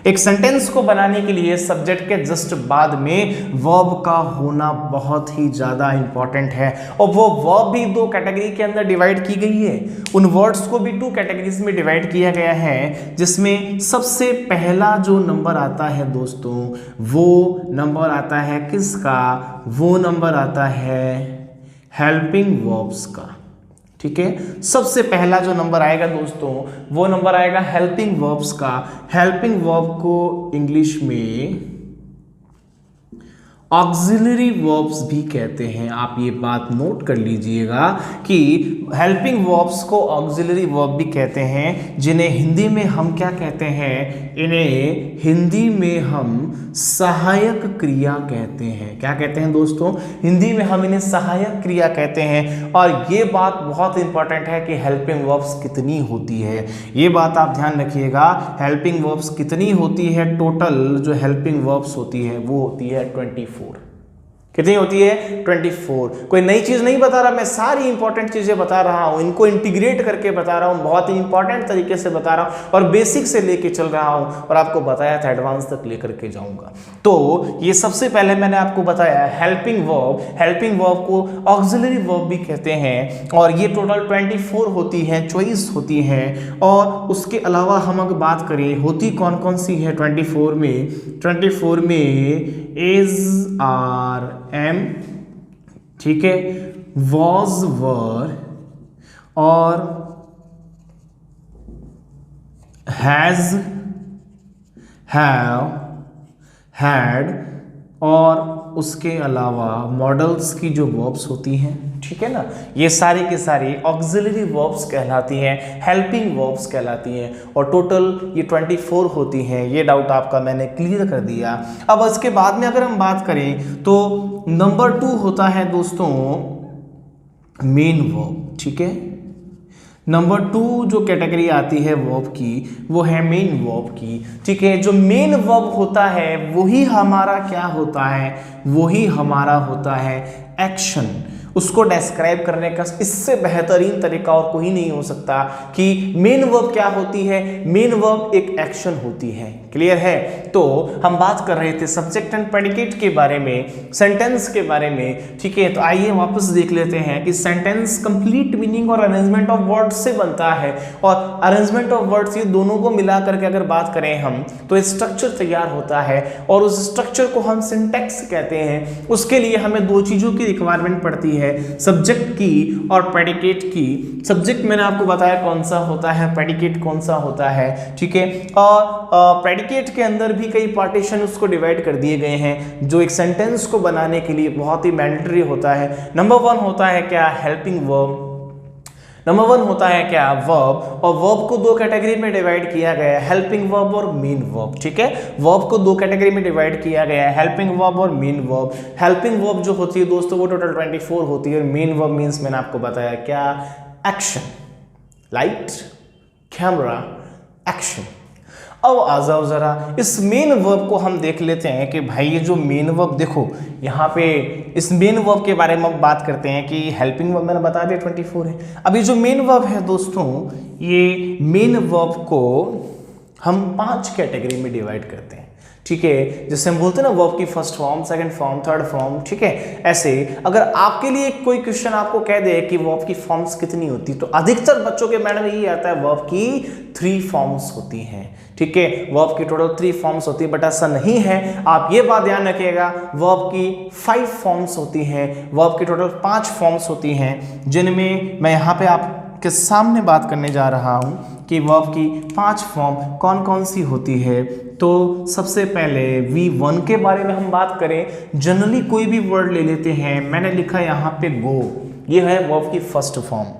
एक सेंटेंस को बनाने के लिए सब्जेक्ट के जस्ट बाद में वर्ब का होना बहुत ही ज्यादा इंपॉर्टेंट है, और वो वर्ब भी दो कैटेगरी के अंदर डिवाइड की गई है। उन वर्ड्स को भी टू कैटेगरीज में डिवाइड किया गया है, जिसमें सबसे पहला जो नंबर आता है दोस्तों, वो नंबर आता है किसका, वो नंबर आता है हेल्पिंग वर्ब्स का, ठीक है। सबसे पहला जो नंबर आएगा दोस्तों वो नंबर आएगा हेल्पिंग वर्ब्स का। हेल्पिंग वर्ब को इंग्लिश में ऑक्सिलरी वर्ब्स भी कहते हैं। आप ये बात नोट कर लीजिएगा कि हेल्पिंग वर्ब्स को ऑक्सिलरी वर्ब भी कहते हैं, जिन्हें हिंदी में हम क्या कहते हैं, इन्हें हिंदी में हम सहायक क्रिया कहते हैं। क्या कहते हैं दोस्तों, हिंदी में हम इन्हें सहायक क्रिया कहते हैं। और ये बात बहुत इंपॉर्टेंट है कि हेल्पिंग वर्ब्स कितनी होती है, ये बात आप ध्यान रखिएगा। हेल्पिंग वर्ब्स कितनी होती है, टोटल जो हेल्पिंग वर्ब्स होती है वो होती है 24। कितनी होती है, 24। कोई नई चीज नहीं बता रहा, मैं सारी इंपॉर्टेंट चीजें बता रहा हूं, इनको इंटीग्रेट करके बता रहा हूं, बहुत ही इंपॉर्टेंट तरीके से बता रहा हूं, और बेसिक से लेके चल रहा हूं, और आपको बताया था एडवांस तक लेकर के जाऊंगा। तो ये सबसे पहले मैंने आपको बताया हेल्पिंग वर्ब। हेल्पिंग वर्ब को ऑक्सिलरी वर्ब भी कहते हैं, और ये टोटल 24 होती है, चॉइस होती है। और उसके अलावा हम अगर बात करें होती कौन कौन सी है 24 में, 24 में इज, आर, एम, ठीक है, वॉज, वर, और हैज, हैव, हैड, और उसके अलावा मॉडल्स की जो वर्ब्स होती हैं, ठीक है ना, ये सारी की सारी ऑक्सिलरी वर्ब्स कहलाती हैं, हेल्पिंग वर्ब्स कहलाती हैं, और टोटल ये 24 होती हैं। ये डाउट आपका मैंने क्लियर कर दिया। अब इसके बाद में अगर हम बात करें तो नंबर 2 होता है दोस्तों मेन वर्ब, ठीक है। नंबर 2 जो कैटेगरी आती है वर्ब की वो है मेन वर्ब की, ठीक है। जो मेन वर्ब होता है वही हमारा क्या होता है, वही हमारा होता है एक्शन। उसको डिस्क्राइब करने का इससे बेहतरीन तरीका और कोई नहीं हो सकता कि मेन वर्ब क्या होती है। मेन वर्ब एक एक्शन होती है। क्लियर है। तो हम बात कर रहे थे सब्जेक्ट एंड प्रेडिकेट के बारे में, सेंटेंस के बारे में। ठीक है, तो आइए वापस देख लेते हैं कि सेंटेंस कंप्लीट मीनिंग और अरेंजमेंट ऑफ वर्ड्स से बनता है, और अरेंजमेंट ऑफ वर्ड्स ये दोनों को मिला करके अगर बात करें हम तो स्ट्रक्चर तैयार होता है, और उस स्ट्रक्चर को हम सिंटैक्स कहते हैं। उसके लिए हमें दो चीजों की रिक्वायरमेंट पड़ती है, सब्जेक्ट की और प्रेडिकेट की। सब्जेक्ट मैंने आपको बताया कौन सा होता है, प्रेडिकेट कौन सा होता है। ठीक है, और प्रेडिकेट के अंदर भी कई पार्टीशन उसको डिवाइड कर दिए गए हैं जो एक सेंटेंस को बनाने के लिए बहुत ही मैंडेटरी होता है। नंबर वन होता है क्या, हेल्पिंग वर्ब। नंबर वन होता है क्या, वर्ब, और वर्ब को दो कैटेगरी में डिवाइड किया गया है, हेल्पिंग वर्ब और मेन वर्ब। ठीक है, वर्ब को दो कैटेगरी में डिवाइड किया गया है, हेल्पिंग वर्ब और मेन वर्ब। हेल्पिंग वर्ब जो होती है दोस्तों वो टोटल 24 होती है, और मेन वर्ब मींस मैंने आपको बताया क्या, एक्शन, लाइट, कैमरा, एक्शन। अब आ जाओ जरा इस मेन वर्ब को हम देख लेते हैं कि भाई ये जो मेन वर्ब, देखो यहाँ पे इस मेन वर्ब के बारे में हम बात करते हैं कि हेल्पिंग वर्ब मैंने बता दिया 24 है। अब ये जो मेन वर्ब है दोस्तों, ये मेन वर्ब को हम 5 कैटेगरी में डिवाइड करते हैं। ठीक है, जैसे हम बोलते हैं ना वर्ब की first form, second form, third form. ठीक है, ऐसे अगर आपके लिए कोई क्वेश्चन आपको कह दे कि वर्ब की फॉर्म्स कितनी होती, तो अधिकतर बच्चों के मैडम यही आता है वर्ब की 3 फॉर्म्स होती हैं। ठीक है, वर्ब की टोटल 3 फॉर्म्स होती है, बट ऐसा नहीं है। आप ये बात ध्यान रखिएगा, वर्ब की 5 फॉर्म्स होती हैं, वर्ब की टोटल 5 फॉर्म्स होती हैं, जिनमें मैं यहाँ पे आपके सामने बात करने जा रहा हूँ कि वर्ब की 5 फॉर्म कौन कौन सी होती है। तो सबसे पहले V1 के बारे में हम बात करें, जनरली कोई भी वर्ड ले लेते हैं, मैंने लिखा यहाँ पे गो, ये है वर्ब की फर्स्ट फॉर्म।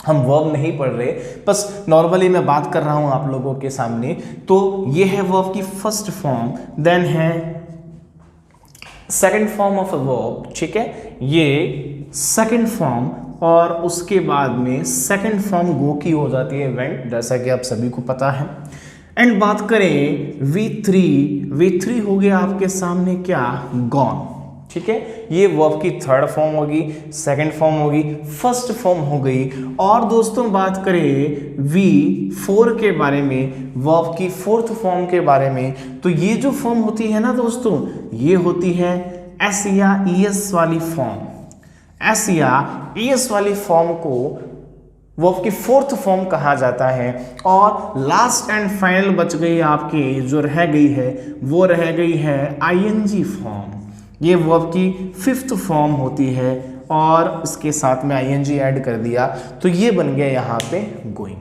हम वर्ब नहीं पढ़ रहे, बस नॉर्मली मैं बात कर रहा हूँ आप लोगों के सामने। तो ये है वर्ब की फर्स्ट फॉर्म। देन है second form of a verb. ठीक है, ये सेकंड फॉर्म, और उसके बाद में सेकंड फॉर्म गो की हो जाती है वेंट, जैसा कि आप सभी को पता है। एंड बात करें V3 हो गया आपके सामने क्या, गॉन। ठीक है, ये वर्ब की थर्ड फॉर्म होगी, सेकंड फॉर्म होगी, फर्स्ट फॉर्म हो गई। और दोस्तों बात करें V4 के बारे में, वर्ब की फोर्थ फॉर्म के बारे में, तो ये जो फॉर्म होती है ना दोस्तों, ये होती है एस या ES वाली फॉर्म। एस या ES वाली फॉर्म को वर्ब की फोर्थ फॉर्म कहा जाता है। और लास्ट एंड फाइनल बच गई आपकी, जो रह गई है वो रह गई है ING फॉर्म। ये वर्ब की फिफ्थ फॉर्म होती है, और इसके साथ में ING ऐड कर दिया, तो ये बन गया यहाँ पे गोइंग।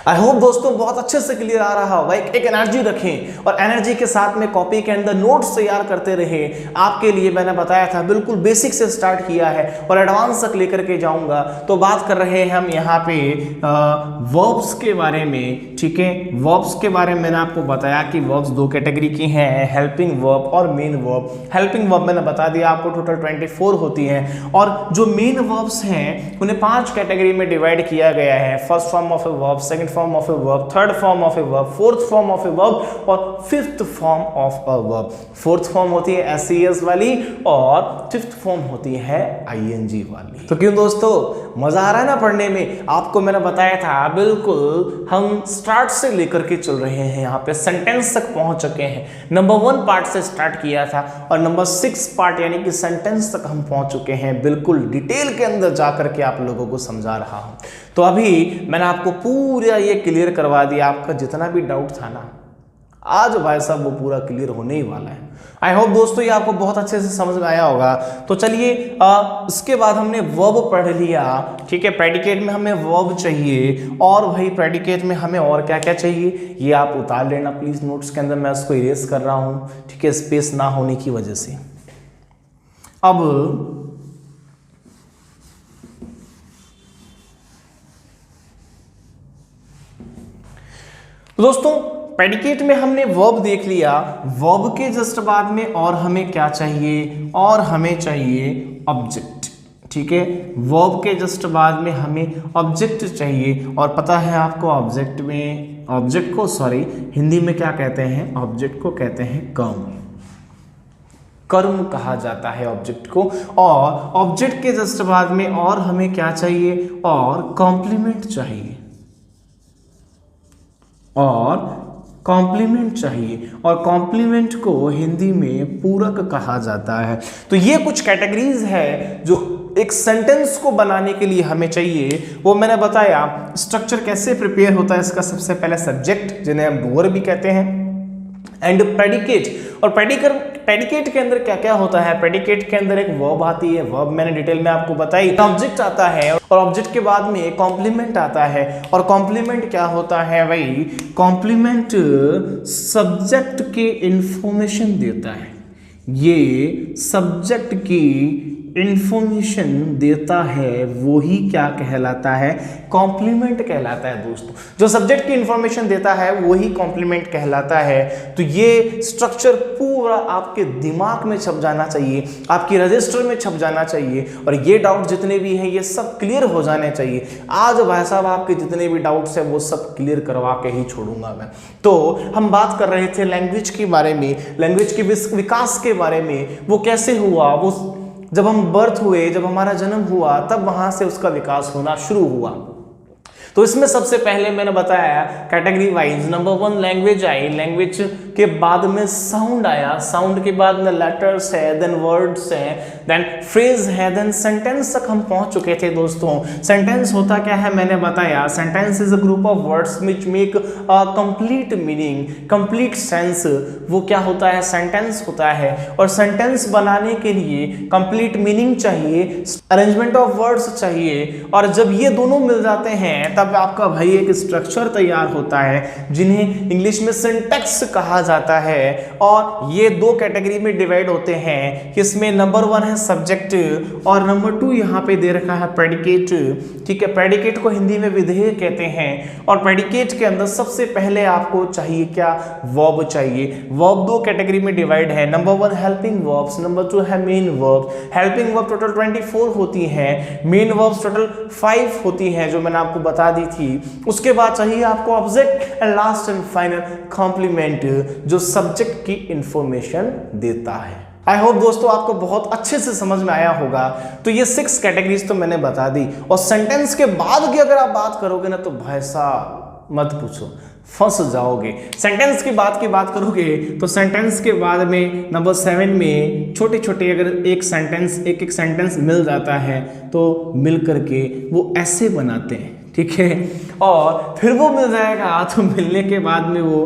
आई होप दोस्तों बहुत अच्छे से क्लियर आ रहा होगा। एक एनर्जी रखें, और एनर्जी के साथ में कॉपी के अंदर नोट्स तैयार करते रहे। आपके लिए मैंने बताया था बिल्कुल बेसिक से स्टार्ट किया है और एडवांस तक लेकर के जाऊंगा। तो बात कर रहे हैं हम यहाँ पे वर्ब्स के बारे में। ठीक है, वर्ब्स के बारे में मैंने आपको बताया कि वर्ब्स 2 कैटेगरी की हैं, हेल्पिंग वर्ब और मेन वर्ब। हेल्पिंग वर्ब मैंने बता दिया आपको टोटल 24 होती हैं, और जो मेन वर्ब्स हैं उन्हें 5 कैटेगरी में डिवाइड किया गया है। First form of a verb, second form of a verb, third form of a verb, fourth form of a verb और fifth form of a verb. Fourth form होती है SES वाली, और फिफ्थ फॉर्म होती है ING वाली। तो क्यों दोस्तों मजा आ रहा है ना पढ़ने में? आपको मैंने बताया था बिल्कुल हम स्टार्ट से लेकर के चल रहे हैं, यहाँ पे सेंटेंस तक पहुंच चुके हैं। नंबर 1 पार्ट से स्टार्ट किया था, और नंबर 6 पार्ट यानी कि सेंटेंस तक हम पहुंच चुके हैं। बिल्कुल डिटेल के अंदर जाकर के आप लोगों को समझा रहा हूं। तो अभी मैंने आपको पूरा ये क्लियर करवा दिया, आपका जितना भी डाउट था ना, आज भाई साहब वो पूरा क्लियर होने ही वाला है। आई होप दोस्तों ये आपको बहुत अच्छे से समझ में आया होगा। तो चलिए इसके बाद हमने वर्ब पढ़ लिया। ठीक है, प्रेडिकेट में हमें वर्ब चाहिए, और वही प्रेडिकेट में हमें और क्या क्या चाहिए ये आप उतार लेना प्लीज नोट्स के अंदर, मैं उसको इरेज कर रहा हूँ। ठीक है, स्पेस ना होने की वजह से। अब दोस्तों प्रेडिकेट में हमने वर्ब देख लिया, वर्ब के जस्ट बाद में और हमें क्या चाहिए, और हमें चाहिए ऑब्जेक्ट। ठीक है, वर्ब के जस्ट बाद में हमें ऑब्जेक्ट चाहिए, और पता है आपको ऑब्जेक्ट को हिंदी में क्या कहते हैं? ऑब्जेक्ट को कहते हैं काउन। कर्म कहा जाता है ऑब्जेक्ट को। और ऑब्जेक्ट के जस्ट बाद में और हमें क्या चाहिए, और कॉम्प्लीमेंट चाहिए, और कॉम्प्लीमेंट चाहिए, और कॉम्प्लीमेंट को हिंदी में पूरक कहा जाता है। तो ये कुछ कैटेगरीज है जो एक सेंटेंस को बनाने के लिए हमें चाहिए। वो मैंने बताया स्ट्रक्चर कैसे प्रिपेयर होता है इसका। सबसे पहले सब्जेक्ट, जिन्हें हम डूअर भी कहते हैं, एंड प्रेडिकेट। और प्रेडिकेट के अंदर क्या क्या होता है, प्रेडिकेट के अंदर एक वर्ब आती है, वर्ब मैंने डिटेल में आपको बताई, ऑब्जेक्ट आता है, और ऑब्जेक्ट के बाद में कॉम्प्लीमेंट आता है। और कॉम्प्लीमेंट क्या होता है भाई, कॉम्प्लीमेंट सब्जेक्ट के इंफॉर्मेशन देता है, ये सब्जेक्ट की इंफॉर्मेशन देता है, वो ही क्या कहलाता है, कॉम्प्लीमेंट कहलाता है दोस्तों। जो सब्जेक्ट की इंफॉर्मेशन देता है वही कॉम्प्लीमेंट कहलाता है। तो ये स्ट्रक्चर पूरा आपके दिमाग में छप जाना चाहिए, आपकी रजिस्टर में छप जाना चाहिए, और ये डाउट जितने भी हैं ये सब क्लियर हो जाने चाहिए। आज भाई साहब आपके जितने भी डाउट्स हैं वो सब क्लियर करवा के ही छोड़ूंगा मैं। तो हम बात कर रहे थे लैंग्वेज के बारे में, लैंग्वेज के विकास के बारे में। वो कैसे हुआ, वो जब हम बर्थ हुए, जब हमारा जन्म हुआ, तब वहां से उसका विकास होना शुरू हुआ। तो इसमें सबसे पहले मैंने बताया category wise, number 1 language I, language के बाद में साउंड आया, साउंड के बाद में लेटर्स है, देन वर्ड्स है, देन फ्रेज है, देन सेंटेंस तक हम पहुंच चुके थे दोस्तों। सेंटेंस होता क्या है मैंने बताया, sentence is a group of words which make a complete meaning, complete sense, वो क्या होता है, सेंटेंस होता है। और सेंटेंस बनाने के लिए कंप्लीट मीनिंग चाहिए, अरेंजमेंट ऑफ वर्ड्स चाहिए, और जब ये दोनों मिल जाते हैं तब आपका भाई एक स्ट्रक्चर तैयार होता है, जिन्हें इंग्लिश में सिंटैक्स कहा जाता है। और ये दो कैटेगरी में डिवाइड होते हैं, इसमें नंबर 1 है सब्जेक्ट, और नंबर 2 यहाँ पे दे रखा है प्रेडिकेट। ठीक है, प्रेडिकेट को हिंदी में विधेय कहते हैं। और प्रेडिकेट के अंदर सबसे पहले आपको चाहिए क्या, वर्ब चाहिए। वर्ब दो कैटेगरी में डिवाइड है, नंबर 1 हेल्पिंग वर्ब्स, नंबर 2 है main verb. Helping verb total 24 होती है, मेन वर्ब्स टोटल 5 होती हैं जो मैंने आपको बता दी थी। उसके बाद चाहिए आपको object, and last and final complement, जो सब्जेक्ट की इंफॉर्मेशन देता है। आई होप दोस्तों आपको बहुत अच्छे से समझ में आया होगा। तो ये 6 कैटेगरीज तो मैंने बता दी, और सेंटेंस के बाद की अगर आप बात करोगे ना तो भाई साहब मत पूछो, फंस जाओगे। सेंटेंस की बात करोगे तो सेंटेंस के बाद में नंबर 7 में छोटे छोटे अगर एक सेंटेंस मिल जाता है तो मिल करके वो ऐसे बनाते हैं, ठीक है। और फिर वो मिल जाएगा तो मिलने के बाद में वो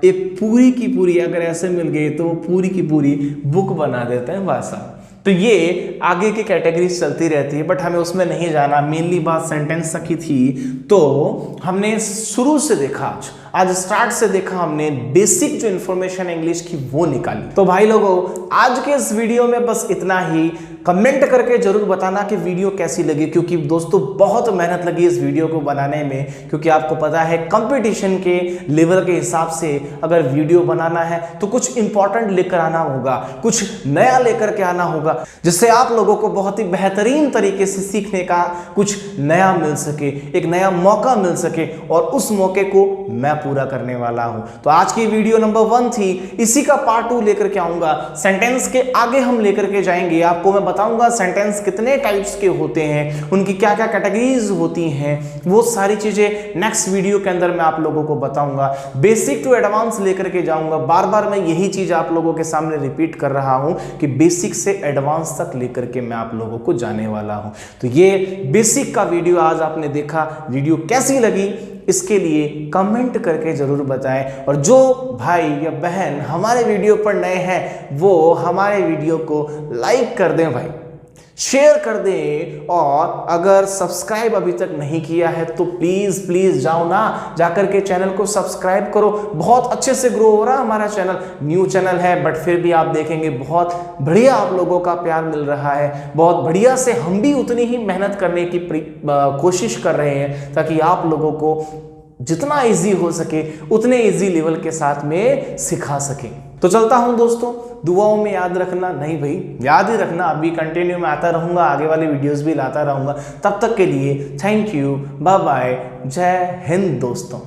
एक पूरी की पूरी अगर ऐसे मिल गई तो वो पूरी की पूरी बुक बना देते हैं भाषा। तो ये आगे की कैटेगरीज चलती रहती है, बट हमें उसमें नहीं जाना, मेनली बात सेंटेंस तक ही थी। तो हमने शुरू से देखा, आज स्टार्ट से देखा हमने, बेसिक जो इन्फॉर्मेशन इंग्लिश की वो निकाली। तो भाई लोगों आज के इस वीडियो में बस इतना ही। कमेंट करके जरूर बताना कि वीडियो कैसी लगी, क्योंकि दोस्तों बहुत मेहनत लगी इस वीडियो को बनाने में, क्योंकि आपको पता है कंपटीशन के लेवल के हिसाब से अगर वीडियो बनाना है तो कुछ इंपॉर्टेंट लेकर आना होगा, कुछ नया लेकर के आना होगा, जिससे आप लोगों को बहुत ही बेहतरीन तरीके से सीखने का कुछ नया मिल सके, एक नया मौका मिल सके, और उस मौके को मैं पूरा करने वाला हूं। तो आज की वीडियो नंबर 1 थी, इसी का पार्ट 2 लेकर के आऊंगा। सेंटेंस के आगे हम लेकर के जाएंगे, आपको मैं बताऊंगा सेंटेंस कितने टाइप्स के होते हैं, उनकी क्या क्या कैटेगरीज होती हैं, वो सारी चीजें नेक्स्ट वीडियो के अंदर मैं आप लोगों को बताऊंगा। बेसिक टू एडवांस लेकर के जाऊंगा, बार बार मैं यही चीज आप लोगों के सामने रिपीट कर रहा हूं कि बेसिक से एडवांस तक लेकर के मैं आप लोगों को जाने वाला हूं। तो ये बेसिक का वीडियो आज आपने देखा, वीडियो कैसी लगी इसके लिए कमेंट करके जरूर बताएं, और जो भाई या बहन हमारे वीडियो पर नए हैं वो हमारे वीडियो को लाइक कर दें भाई, शेयर कर दें, और अगर सब्सक्राइब अभी तक नहीं किया है तो प्लीज जाओ ना, जाकर के चैनल को सब्सक्राइब करो। बहुत अच्छे से ग्रो हो रहा है हमारा चैनल, न्यू चैनल है, बट फिर भी आप देखेंगे बहुत बढ़िया आप लोगों का प्यार मिल रहा है, बहुत बढ़िया से हम भी उतनी ही मेहनत करने की कोशिश कर रहे हैं, ताकि आप लोगों को जितना इजी हो सके उतने इजी लेवल के साथ में सिखा सके। तो चलता हूं दोस्तों, दुआओं में याद रखना, नहीं भाई याद ही रखना, अभी कंटिन्यू में आता रहूंगा, आगे वाले वीडियोस भी लाता रहूंगा। तब तक के लिए थैंक यू, बाय बाय, जय हिंद दोस्तों।